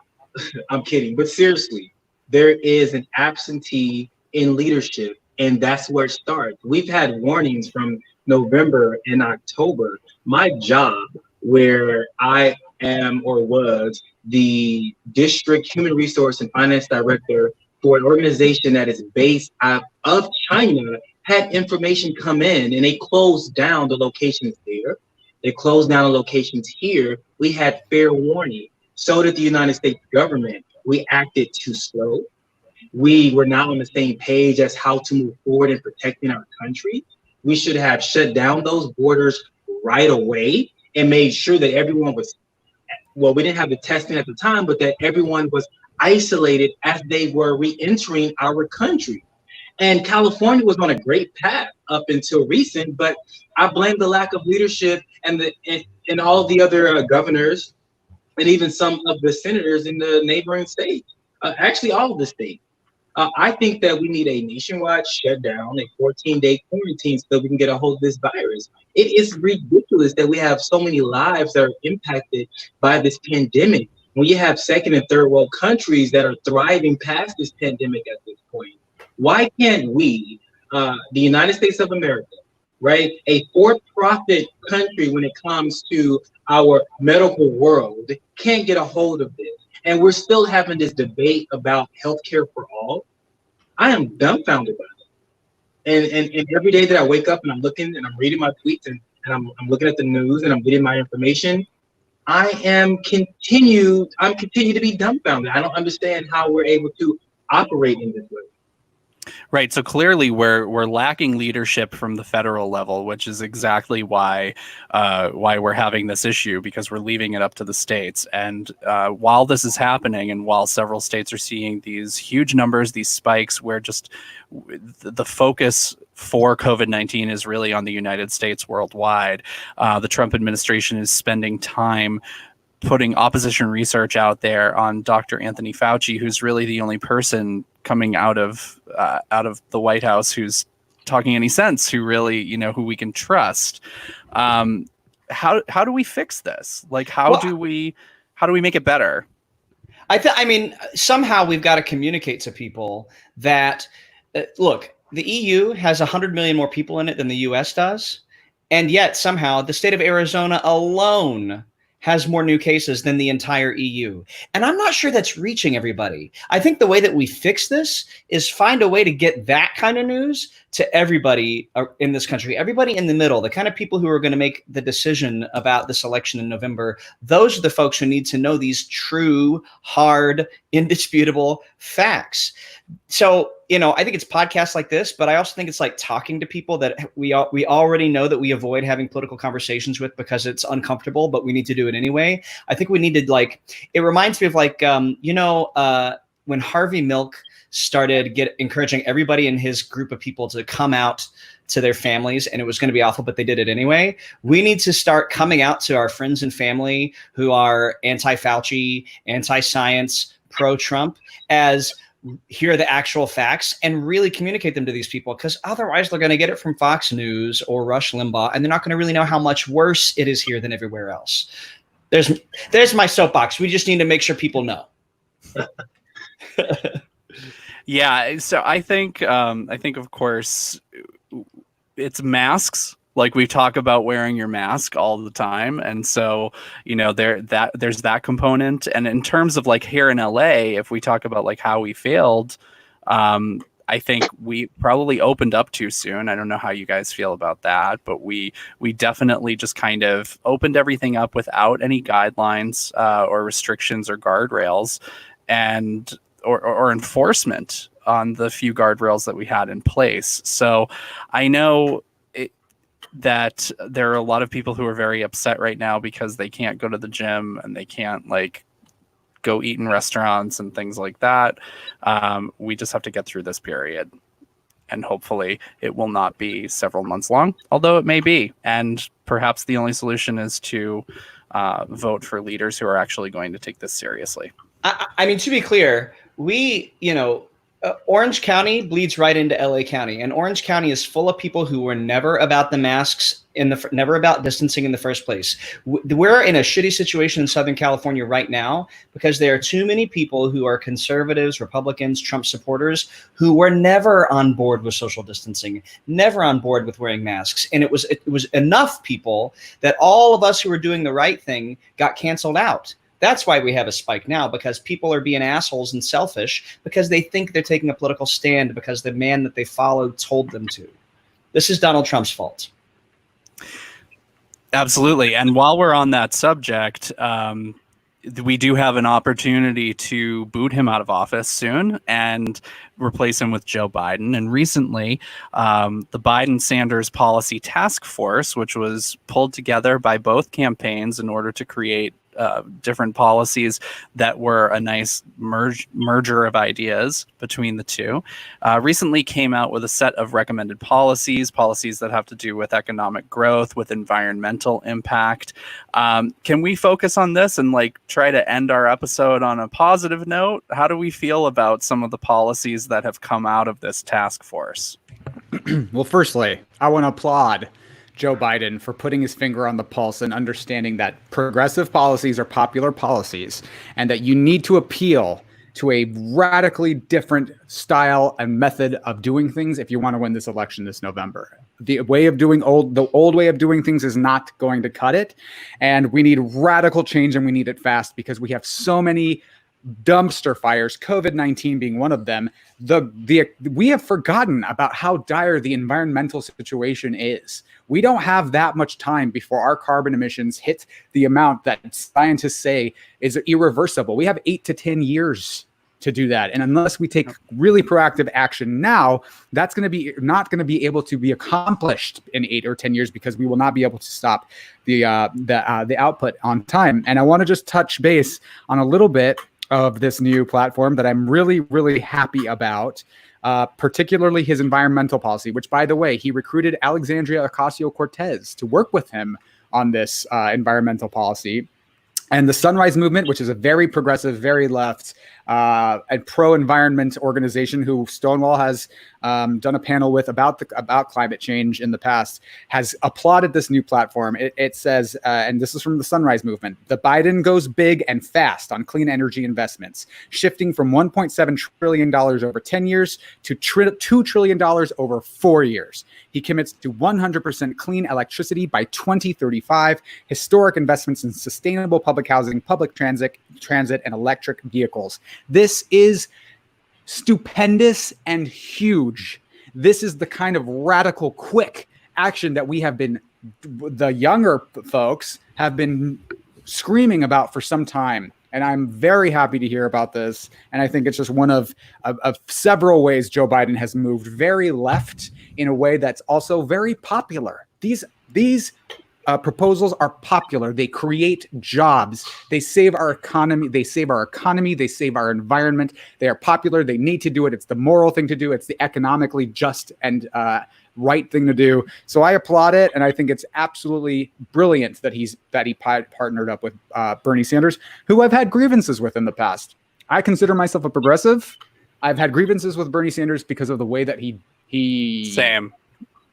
I'm kidding, but seriously, there is an absentee in leadership, and that's where it starts. We've had warnings from November and October. My job, where I am or was the district human resource and finance director for an organization that is based out of China, had information come in, and they closed down the locations there. They closed down the locations here. We had fair warning. So did the United States government. We acted too slow. We were not on the same page as how to move forward in protecting our country. We should have shut down those borders right away and made sure that everyone was, well, we didn't have the testing at the time, but that everyone was isolated as they were re-entering our country. And California was on a great path up until recent, but I blame the lack of leadership and all the other governors and even some of the senators in the neighboring states, actually all of the states. I think that we need a nationwide shutdown, a 14-day quarantine so we can get a hold of this virus. It is ridiculous that we have so many lives that are impacted by this pandemic. When you have second and third world countries that are thriving past this pandemic at this point, why can't we, the United States of America, right, a for-profit country when it comes to our medical world, can't get a hold of this? And we're still having this debate about healthcare for all. I am dumbfounded by it. And every day that I wake up and I'm looking and I'm reading my tweets and I'm looking at the news and I'm getting my information, I'm continue to be dumbfounded. I don't understand how we're able to operate in this way. Right. So clearly we're lacking leadership from the federal level, which is exactly why we're having this issue, because we're leaving it up to the states. And while this is happening, and while several states are seeing these huge numbers, these spikes, where just the focus for COVID-19 is really on the United States worldwide, the Trump administration is spending time putting opposition research out there on Dr. Anthony Fauci, who's really the only person coming out of the White House who's talking any sense, who really, who we can trust. How do we fix this? Like, how do we make it better? I mean, somehow we've got to communicate to people that, look, the EU has 100 million more people in it than the US does. And yet somehow the state of Arizona alone has more new cases than the entire EU. And I'm not sure that's reaching everybody. I think the way that we fix this is find a way to get that kind of news to everybody in this country, everybody in the middle, the kind of people who are going to make the decision about this election in November. Those are the folks who need to know these true, hard, indisputable facts. So, I think it's podcasts like this, but I also think it's like talking to people that we already know that we avoid having political conversations with because it's uncomfortable, but we need to do it anyway. I think we need to, it reminds me of when Harvey Milk started encouraging everybody in his group of people to come out to their families, and it was going to be awful, but they did it anyway. We need to start coming out to our friends and family who are anti-Fauci, anti-science, pro-Trump, as hear the actual facts and really communicate them to these people, because otherwise they're going to get it from Fox News or Rush Limbaugh, and they're not going to really know how much worse it is here than everywhere else. There's my soapbox. We just need to make sure people know. Yeah, so I think of course it's masks. Like, we talk about wearing your mask all the time, and so there's that component. And in terms of like here in LA, if we talk about like how we failed, I think we probably opened up too soon. I don't know how you guys feel about that, but we definitely just kind of opened everything up without any guidelines or restrictions or guardrails, and or enforcement on the few guardrails that we had in place. So I know that there are a lot of people who are very upset right now because they can't go to the gym and they can't like go eat in restaurants and things like that. We just have to get through this period, and hopefully it will not be several months long, although it may be. And perhaps the only solution is to vote for leaders who are actually going to take this seriously. I mean, to be clear, Orange County bleeds right into LA County, and Orange County is full of people who were never about the masks, never about distancing in the first place. We're in a shitty situation in Southern California right now because there are too many people who are conservatives, Republicans, Trump supporters who were never on board with social distancing, never on board with wearing masks. And it was enough people that all of us who were doing the right thing got canceled out. That's why we have a spike now, because people are being assholes and selfish because they think they're taking a political stand because the man that they followed told them to. This is Donald Trump's fault. Absolutely. And while we're on that subject, we do have an opportunity to boot him out of office soon and replace him with Joe Biden. And recently, the Biden-Sanders Policy Task Force, which was pulled together by both campaigns in order to create different policies that were a nice merger of ideas between the two, recently came out with a set of recommended policies that have to do with economic growth, with environmental impact. Can we focus on this and like try to end our episode on a positive note? How do we feel about some of the policies that have come out of this task force? Well, firstly, I want to applaud Joe Biden for putting his finger on the pulse and understanding that progressive policies are popular policies and that you need to appeal to a radically different style and method of doing things if you want to win this election this November. The old way of doing things is not going to cut it, and we need radical change, and we need it fast because we have so many dumpster fires, COVID-19 being one of them. We have forgotten about how dire the environmental situation is. We don't have that much time before our carbon emissions hit the amount that scientists say is irreversible. We have 8 to 10 years to do that. And unless we take really proactive action now, that's going to be not going to be able to be accomplished in 8 or 10 years because we will not be able to stop the output on time. And I want to just touch base on a little bit of this new platform that I'm really, really happy about, particularly his environmental policy, which, by the way, he recruited Alexandria Ocasio-Cortez to work with him on this environmental policy. And the Sunrise Movement, which is a very progressive, very left and pro-environment organization who Stonewall has done a panel with about climate change in the past, has applauded this new platform. It says, and this is from the Sunrise Movement, the Biden goes big and fast on clean energy investments, shifting from $1.7 trillion over 10 years to $2 trillion over 4 years. He commits to 100% clean electricity by 2035, historic investments in sustainable public housing, public transit, and electric vehicles. This is stupendous and huge. This is the kind of radical, quick action that the younger folks have been screaming about for some time. And I'm very happy to hear about this. And I think it's just one of several ways Joe Biden has moved very left in a way that's also very popular. These proposals are popular. They create jobs. They save our economy. They save our environment. They are popular. They need to do it. It's the moral thing to do. It's the economically just and right thing to do. So I applaud it, and I think it's absolutely brilliant that he partnered up with Bernie Sanders, who I've had grievances with in the past. I consider myself a progressive. I've had grievances with Bernie Sanders because of the way that he Same.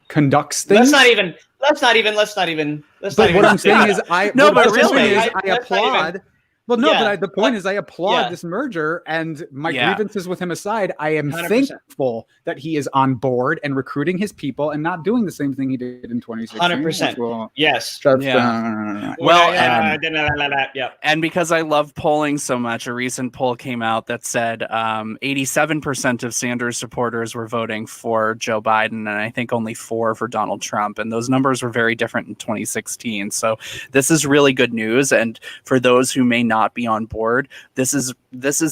conducts things. Let's not even. But what I'm saying is, I Let's applaud. Well, no, Yeah, but the point is, I applaud yeah. this merger, and my Yeah. grievances with him aside, I am 100%. thankful that he is on board and recruiting his people and not doing the same thing he did in 2016. 100%. which will- Yes. Yeah. Well, yeah. And because I love polling so much, a recent poll came out that said 87% of Sanders supporters were voting for Joe Biden, and I think only 4% for Donald Trump. And those numbers were very different in 2016. So this is really good news. And for those who may not be on board, this is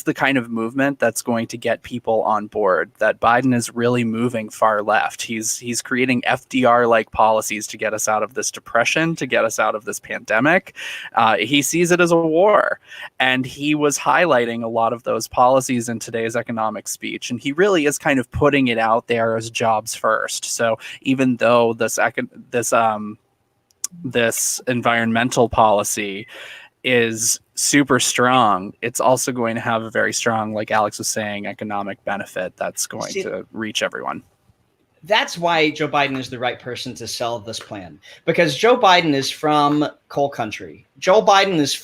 the kind of movement that's going to get people on board. That Biden is really moving far left. He's creating FDR-like policies to get us out of this depression, to get us out of this pandemic. He sees it as a war, and he was highlighting a lot of those policies in today's economic speech. And he really is kind of putting it out there as jobs first. So even though this environmental policy is super strong, it's also going to have a very strong, like Alex was saying, economic benefit that's going to reach everyone. That's why Joe Biden is the right person to sell this plan, because Joe Biden is from coal country. Joe Biden is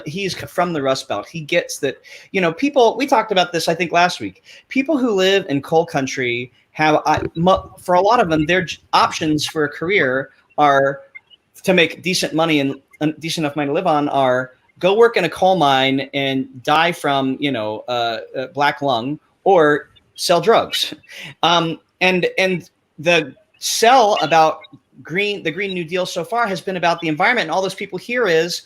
he's from the Rust Belt. He gets that, people, we talked about this, I think last week, people who live in coal country have, for a lot of them, their options for a career are to make decent money and decent enough money to live on are go work in a coal mine and die from, black lung, or sell drugs. And the sell about the Green New Deal so far has been about the environment. And all those people hear is,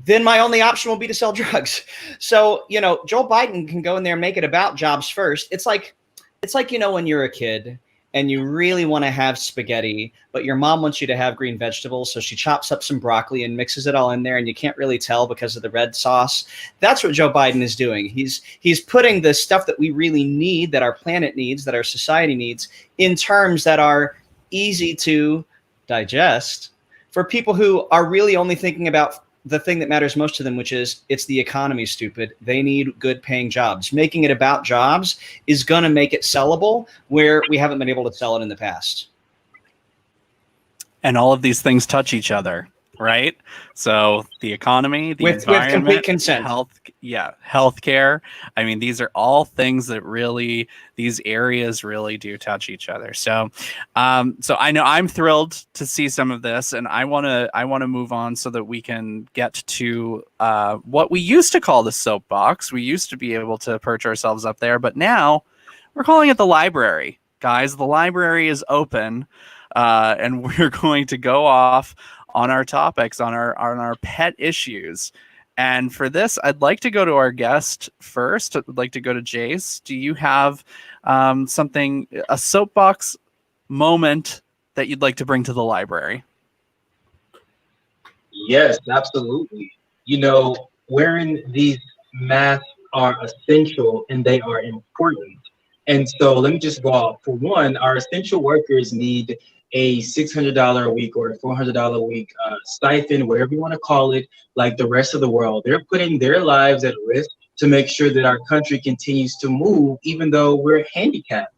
then my only option will be to sell drugs. So, Joe Biden can go in there and make it about jobs first. It's like, when you're a kid and you really want to have spaghetti, but your mom wants you to have green vegetables. So she chops up some broccoli and mixes it all in there, and you can't really tell because of the red sauce. That's what Joe Biden is doing. He's putting the stuff that we really need, that our planet needs, that our society needs, in terms that are easy to digest for people who are really only thinking about the thing that matters most to them, which is it's the economy, stupid. They need good paying jobs. Making it about jobs is going to make it sellable where we haven't been able to sell it in the past. And all of these things touch each other, right? So the economy, the environment, with complete consent. Healthcare. I mean, these are all things that these areas really do touch each other. So, so I know I'm thrilled to see some of this, and I want to move on so that we can get to what we used to call the soapbox. We used to be able to perch ourselves up there, but now we're calling it the library. Guys, the library is open, and we're going to go off on our topics, on our pet issues. And for this, I'd like to go to our guest first. I'd like to go to Jace. Do you have a soapbox moment that you'd like to bring to the library? Yes, absolutely. Wearing these masks are essential and they are important. And so let me just go off. For one, our essential workers need a $600 a week or a $400 a week stipend, whatever you want to call it, like the rest of the world. They're putting their lives at risk to make sure that our country continues to move, even though we're handicapped.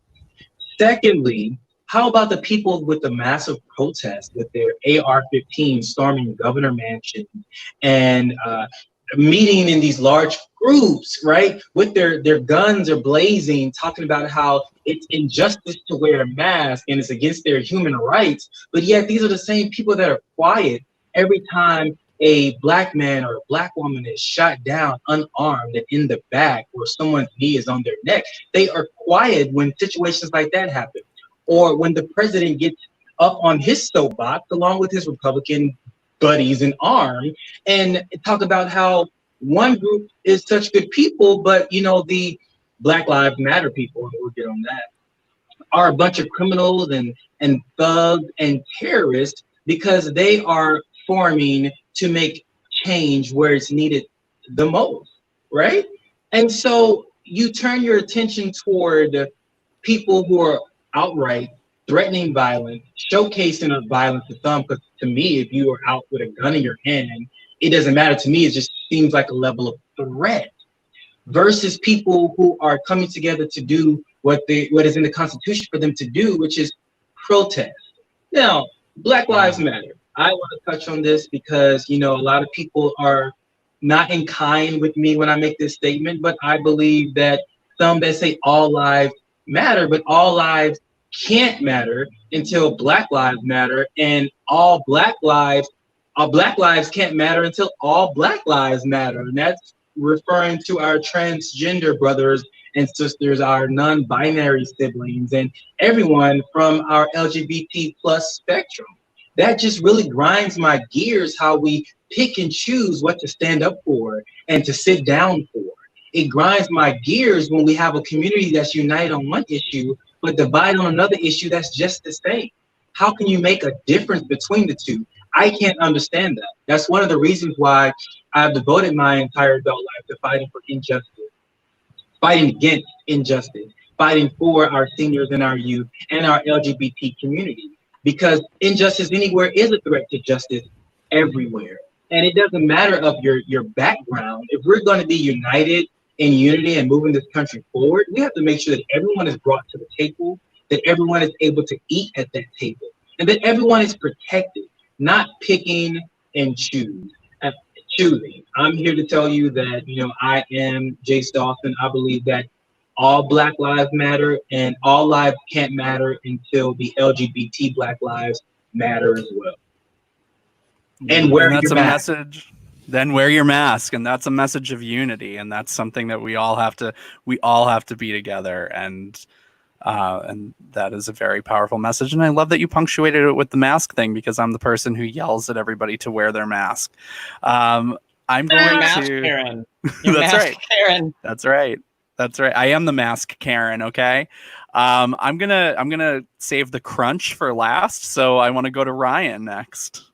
Secondly, how about the people with the massive protests with their AR-15 storming Governor Mansion and meeting in these large groups, right, with their guns are blazing, talking about how it's injustice to wear a mask and it's against their human rights. But yet these are the same people that are quiet every time a black man or a black woman is shot down unarmed and in the back, or someone's knee is on their neck. They are quiet when situations like that happen. Or when the president gets up on his soapbox along with his Republican buddies in arms and talk about how one group is such good people, but the Black Lives Matter people, and we'll get on that, are a bunch of criminals and thugs and terrorists because they are forming to make change where it's needed the most, right? And so you turn your attention toward people who are outright threatening violence, showcasing a violence to some, because to me, if you are out with a gun in your hand, it doesn't matter to me. It just seems like a level of threat. versus people who are coming together to do what is in the Constitution for them to do, which is protest. Now, Black Lives Matter. I want to touch on this because, a lot of people are not in kind with me when I make this statement, but I believe that some that say all lives matter, but all lives can't matter until Black Lives matter, and all Black lives can't matter until all Black lives matter. And that's referring to our transgender brothers and sisters, our non-binary siblings, and everyone from our LGBT plus spectrum. That just really grinds my gears, how we pick and choose what to stand up for and to sit down for. It grinds my gears when we have a community that's united on one issue, but divided on another issue that's just the same. How can you make a difference between the two? I can't understand that. That's one of the reasons why I've devoted my entire adult life to fighting for injustice, fighting against injustice, fighting for our seniors and our youth and our LGBT community. Because injustice anywhere is a threat to justice everywhere. And it doesn't matter of your background. If we're going to be united in unity and moving this country forward, we have to make sure that everyone is brought to the table, that everyone is able to eat at that table, and that everyone is protected, not picking and choosing. I'm here to tell you that, I am Jace Dawson. I believe that all Black lives matter, and all lives can't matter until the LGBT Black lives matter as well. And that's a message. Then wear your mask, and that's a message of unity, and that's something that we all have to be together, and that is a very powerful message. And I love that you punctuated it with the mask thing, because I'm the person who yells at everybody to wear their mask. I'm going mask to. Karen. That's mask right, Karen. That's right. That's right. I am the mask Karen. Okay. I'm gonna save the crunch for last, so I want to go to Ryan next.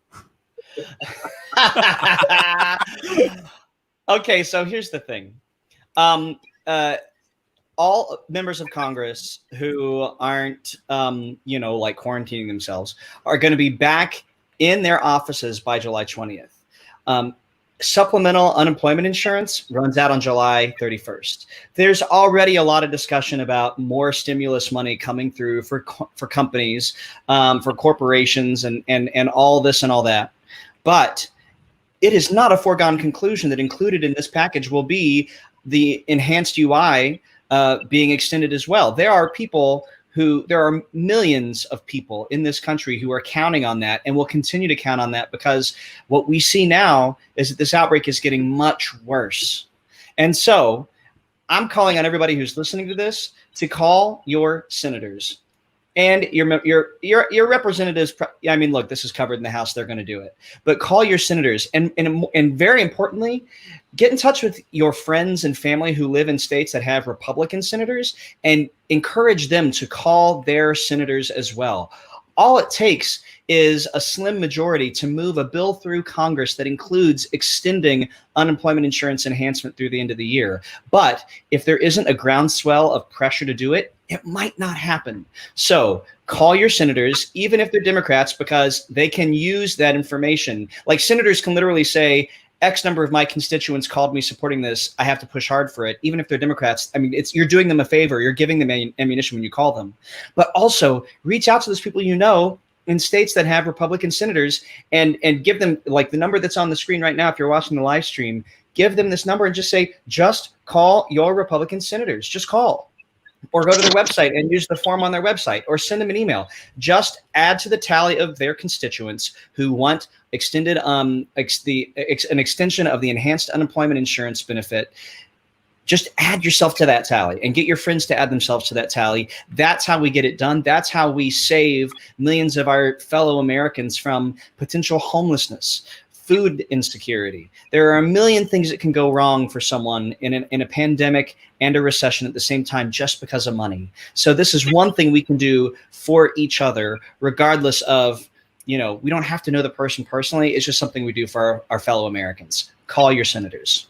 Okay, so here's the thing. All members of Congress who aren't, like quarantining themselves are going to be back in their offices by July 20th. Supplemental unemployment insurance runs out on July 31st. There's already a lot of discussion about more stimulus money coming through for companies, for corporations, and all this and all that. But it is not a foregone conclusion that included in this package will be the enhanced UI being extended as well. There are millions of people in this country who are counting on that and will continue to count on that, because what we see now is that this outbreak is getting much worse. And so I'm calling on everybody who's listening to this to call your senators and your representatives. I mean, look, this is covered in the House. They're going to do it. But call your senators, and very importantly, get in touch with your friends and family who live in states that have Republican senators and encourage them to call their senators as well. All it takes is a slim majority to move a bill through Congress that includes extending unemployment insurance enhancement through the end of the year. But if there isn't a groundswell of pressure to do it, it might not happen. So call your senators, even if they're Democrats, because they can use that information. Like, senators can literally say, X number of my constituents called me supporting this. I have to push hard for it. Even if they're Democrats, I mean, you're doing them a favor. You're giving them ammunition when you call them. But also reach out to those people in states that have Republican senators and give them, like, the number that's on the screen right now. If you're watching the live stream, give them this number and just say, just call your Republican senators. Just call. Or go to their website and use the form on their website, or send them an email. Just add to the tally of their constituents who want extended an extension of the enhanced unemployment insurance benefit. Just add yourself to that tally and get your friends to add themselves to that tally. That's how we get it done. That's how we save millions of our fellow Americans from potential homelessness, food insecurity. There are a million things that can go wrong for someone in a pandemic and a recession at the same time, just because of money. So this is one thing we can do for each other, regardless of, we don't have to know the person personally. It's just something we do for our fellow Americans. Call your senators.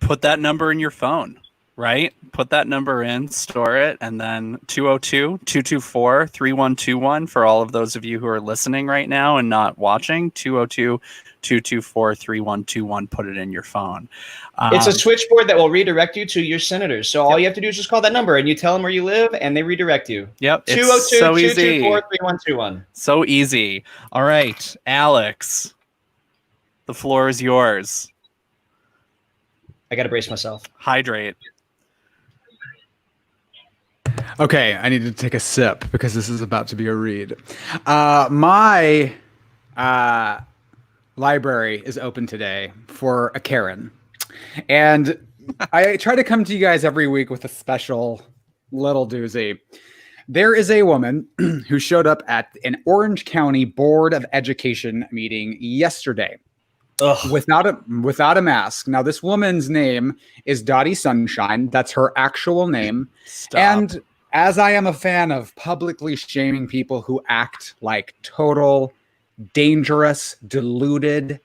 Put that number in your phone, right? Put that number in, store it, and then 202-224-3121 for all of those of you who are listening right now and not watching. 202 224-224-3121. Put it in your phone. It's a switchboard that will redirect you to your senators. So all you have to do is just call that number and you tell them where you live and they redirect you. Yep. 202-224-3121. So easy. All right, Alex, the floor is yours. I got to brace myself. Hydrate. Okay, I need to take a sip because this is about to be a read. My library is open today for a Karen. And I try to come to you guys every week with a special little doozy. There is a woman who showed up at an Orange County Board of Education meeting yesterday. Ugh. Without a mask. Now, this woman's name is Dottie Sunshine. That's her actual name. Stop. And as I am a fan of publicly shaming people who act like total, dangerous, deluded,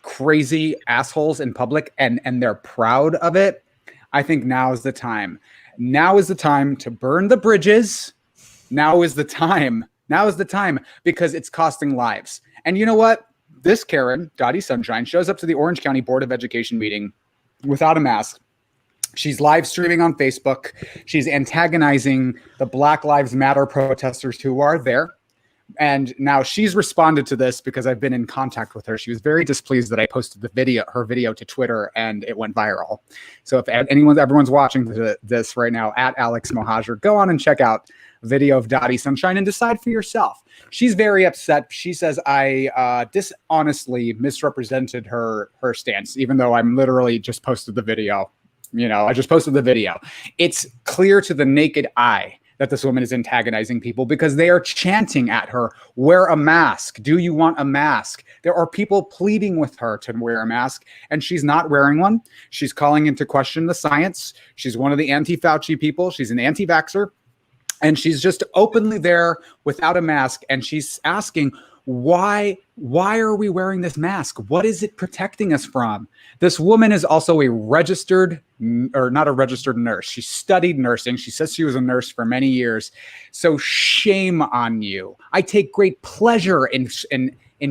crazy assholes in public, and they're proud of it, I think now is the time. Now is the time to burn the bridges. Now is the time. Now is the time because it's costing lives. And you know what? This Karen, Dottie Sunshine, shows up to the Orange County Board of Education meeting without a mask. She's live streaming on Facebook. She's antagonizing the Black Lives Matter protesters who are there. And now she's responded to this because I've been in contact with her. She was very displeased that I posted her video to Twitter and it went viral. So if everyone's watching this right now at Alex Mohajer, go on and check out a video of Dottie Sunshine and decide for yourself. She's very upset. She says I dishonestly misrepresented her stance, even though I'm literally just posted the video. I just posted the video. It's clear to the naked eye that this woman is antagonizing people because they are chanting at her, wear a mask. Do you want a mask? There are people pleading with her to wear a mask, and she's not wearing one. She's calling into question the science. She's one of the anti-Fauci people. She's an anti-vaxxer, and she's just openly there without a mask, and she's asking, why are we wearing this mask? What is it protecting us from? This woman is also a registered, or not a registered nurse. She studied nursing. She says she was a nurse for many years. So shame on you. I take great pleasure in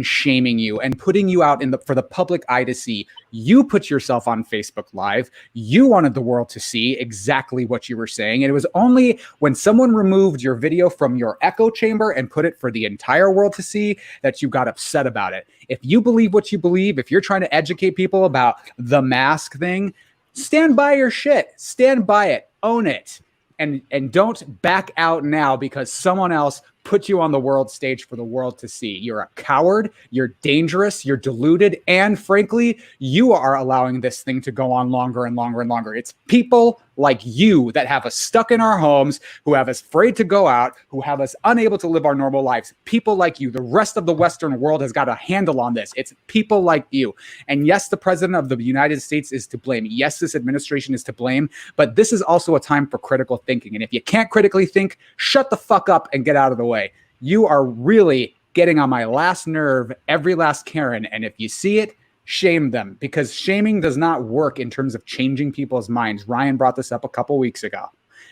shaming you and putting you out for the public eye to see. You put yourself on Facebook Live. You wanted the world to see exactly what you were saying. And it was only when someone removed your video from your echo chamber and put it for the entire world to see that you got upset about it. If you believe what you believe, if you're trying to educate people about the mask thing, stand by your shit. Stand by it. Own it. And don't back out now because someone else put you on the world stage for the world to see. You're a coward, you're dangerous, you're deluded, and frankly, you are allowing this thing to go on longer and longer and longer. It's people like you that have us stuck in our homes, who have us afraid to go out, who have us unable to live our normal lives. People like you. The rest of the Western world has got a handle on this. It's people like you. And yes, the president of the United States is to blame. Yes, this administration is to blame, but this is also a time for critical thinking. And if you can't critically think, shut the fuck up and get out of the way. You are really getting on my last nerve, every last Karen. And if you see it, shame them, because shaming does not work in terms of changing people's minds. Ryan brought this up a couple weeks ago,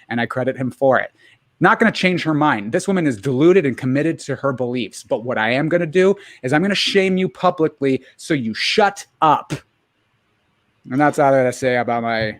and I credit him for it. Not going to change her mind. This woman is deluded and committed to her beliefs. But what I am going to do is I'm going to shame you publicly so you shut up. And that's all I got to say about my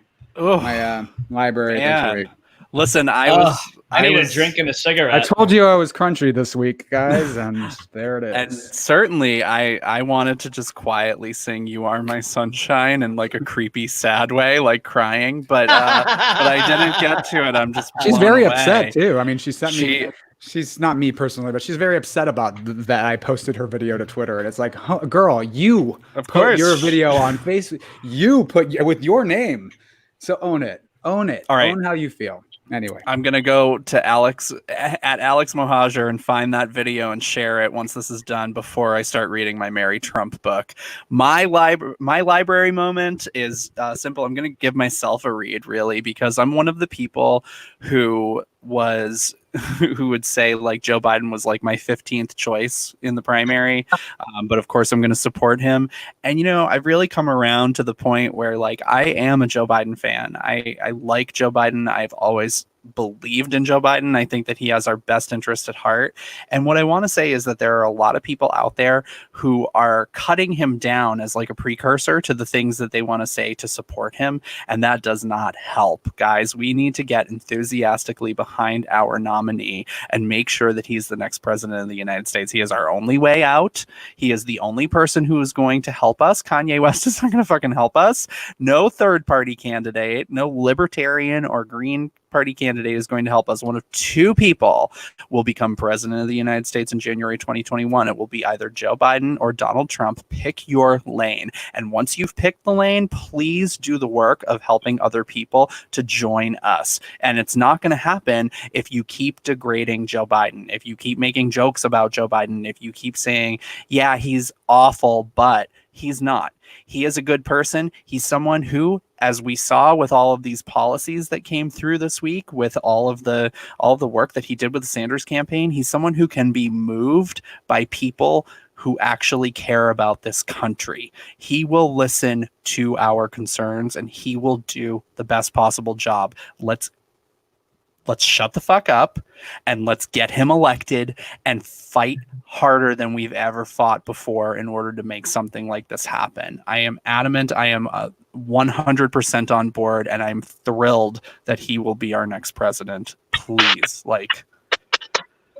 library. Man. Listen, I need a drink and a cigarette. I told you I was country this week, guys, and there it is. And certainly, I wanted to just quietly sing "You Are My Sunshine" in like a creepy, sad way, like crying, but I didn't get to it. I'm just she's very away. upset too. I mean, she sent me. She's not me personally, but she's very upset about that I posted her video to Twitter, and it's like, girl, you put your video on Facebook. You put with your name, so own it. Own it. All right. Own how you feel. Anyway, I'm going to go to Alex Mohajer and find that video and share it once this is done before I start reading my Mary Trump book. My library moment is simple. I'm going to give myself a read, really, because I'm one of the people who would say like Joe Biden was like my 15th choice in the primary. But of course I'm going to support him. And, I've really come around to the point where like I am a Joe Biden fan. I like Joe Biden. I've always believed in Joe Biden. I think that he has our best interest at heart. And what I want to say is that there are a lot of people out there who are cutting him down as like a precursor to the things that they want to say to support him. And that does not help. Guys, we need to get enthusiastically behind our nominee and make sure that he's the next president of the United States. He is our only way out. He is the only person who is going to help us. Kanye West is not going to fucking help us. No third party candidate, no libertarian or Green Party candidate is going to help us. One of two people will become president of the United States in January 2021. It will be either Joe Biden or Donald Trump. Pick your lane. And once you've picked the lane, please do the work of helping other people to join us. And it's not going to happen if you keep degrading Joe Biden, if you keep making jokes about Joe Biden, if you keep saying, yeah, he's awful, but he's not. He is a good person. He's someone who, as we saw with all of these policies that came through this week, with all of the work that he did with the Sanders campaign, he's someone who can be moved by people who actually care about this country. He will listen to our concerns and he will do the best possible job. Let's shut the fuck up and let's get him elected and fight harder than we've ever fought before in order to make something like this happen. I am adamant. I am 100% on board, and I'm thrilled that he will be our next president. Please,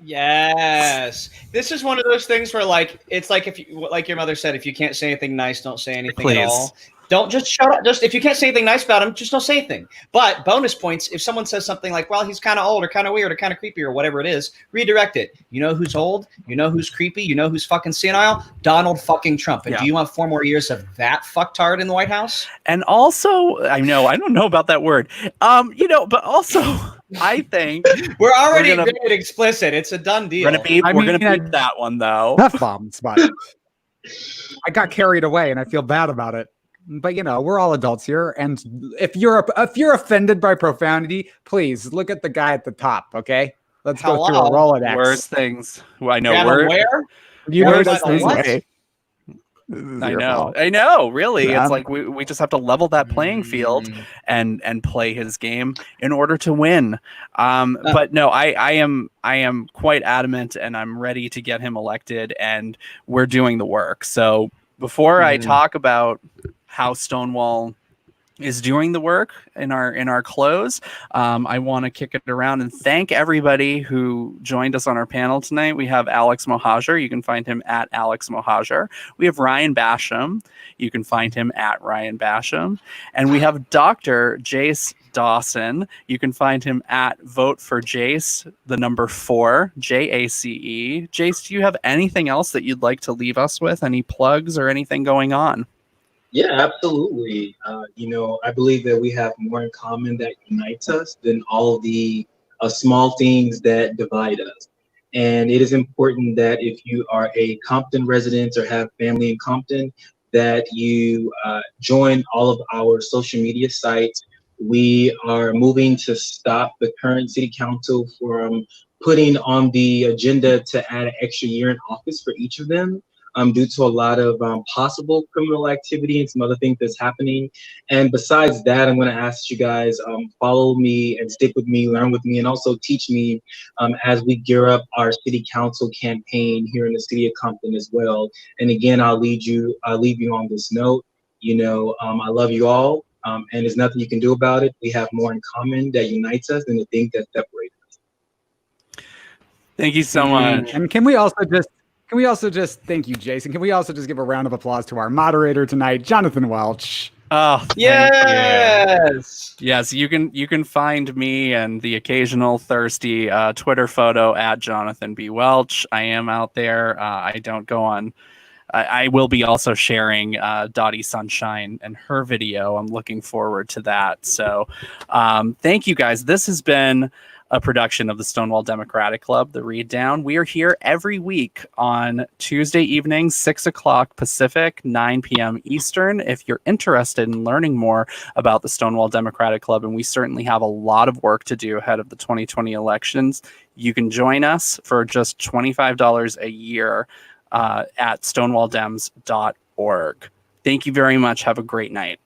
Yes. This is one of those things where it's like if you, like your mother said, if you can't say anything nice, don't say anything at all. Don't just shut up. Just if you can't say anything nice about him, just don't say anything. But bonus points, if someone says something like, well, he's kind of old or kind of weird or kind of creepy or whatever it is, redirect it. You know who's old? You know who's creepy? You know who's fucking senile? Donald fucking Trump. And do you want 4 more years of that fucktard in the White House? And also, I don't know about that word. But also I think we're already rated explicit. It's a done deal. We're gonna beat that one though. F-bombs, but I got carried away and I feel bad about it. But we're all adults here, and if you're offended by profanity, please look at the guy at the top. Okay, let's go through a Rolodex. Worst things. I know. Where you know this thing. I know. Really, it's like we just have to level that playing field and play his game in order to win. But no, I am quite adamant, and I'm ready to get him elected, and we're doing the work. So before I talk about how Stonewall is doing the work in our close, I want to kick it around and thank everybody who joined us on our panel tonight. We have Alex Mohajer. You can find him at Alex Mohajer. We have Ryan Basham. You can find him at Ryan Basham. And we have Dr. Jace Dawson. You can find him at Vote for Jace, the number 4, JACE. Jace, do you have anything else that you'd like to leave us with? Any plugs or anything going on? Yeah, absolutely. I believe that we have more in common that unites us than all the small things that divide us. And it is important that if you are a Compton resident or have family in Compton, that you join all of our social media sites. We are moving to stop the current city council from putting on the agenda to add an extra year in office for each of them. Due to a lot of possible criminal activity and some other things that's happening. And besides that, I'm going to ask you guys follow me and stick with me, learn with me, and also teach me as we gear up our city council campaign here in the city of Compton as well. And again, I'll leave you on this note. I love you all, and there's nothing you can do about it. We have more in common that unites us than the things that separate us. Thank you so much. And can we also just thank you, Jason? Can we also just give a round of applause to our moderator tonight, Jonathan Welch? Oh, yes. Yes, you can find me and the occasional thirsty Twitter photo at Jonathan B. Welch. I am out there. I don't go on. I will be also sharing Dottie Sunshine and her video. I'm looking forward to that. So thank you guys. This has been a production of the Stonewall Democratic Club, The Read Down. We are here every week on Tuesday evenings, 6 o'clock Pacific, 9 p.m. Eastern. If you're interested in learning more about the Stonewall Democratic Club, and we certainly have a lot of work to do ahead of the 2020 elections, you can join us for just $25 a year at stonewalldems.org. Thank you very much. Have a great night.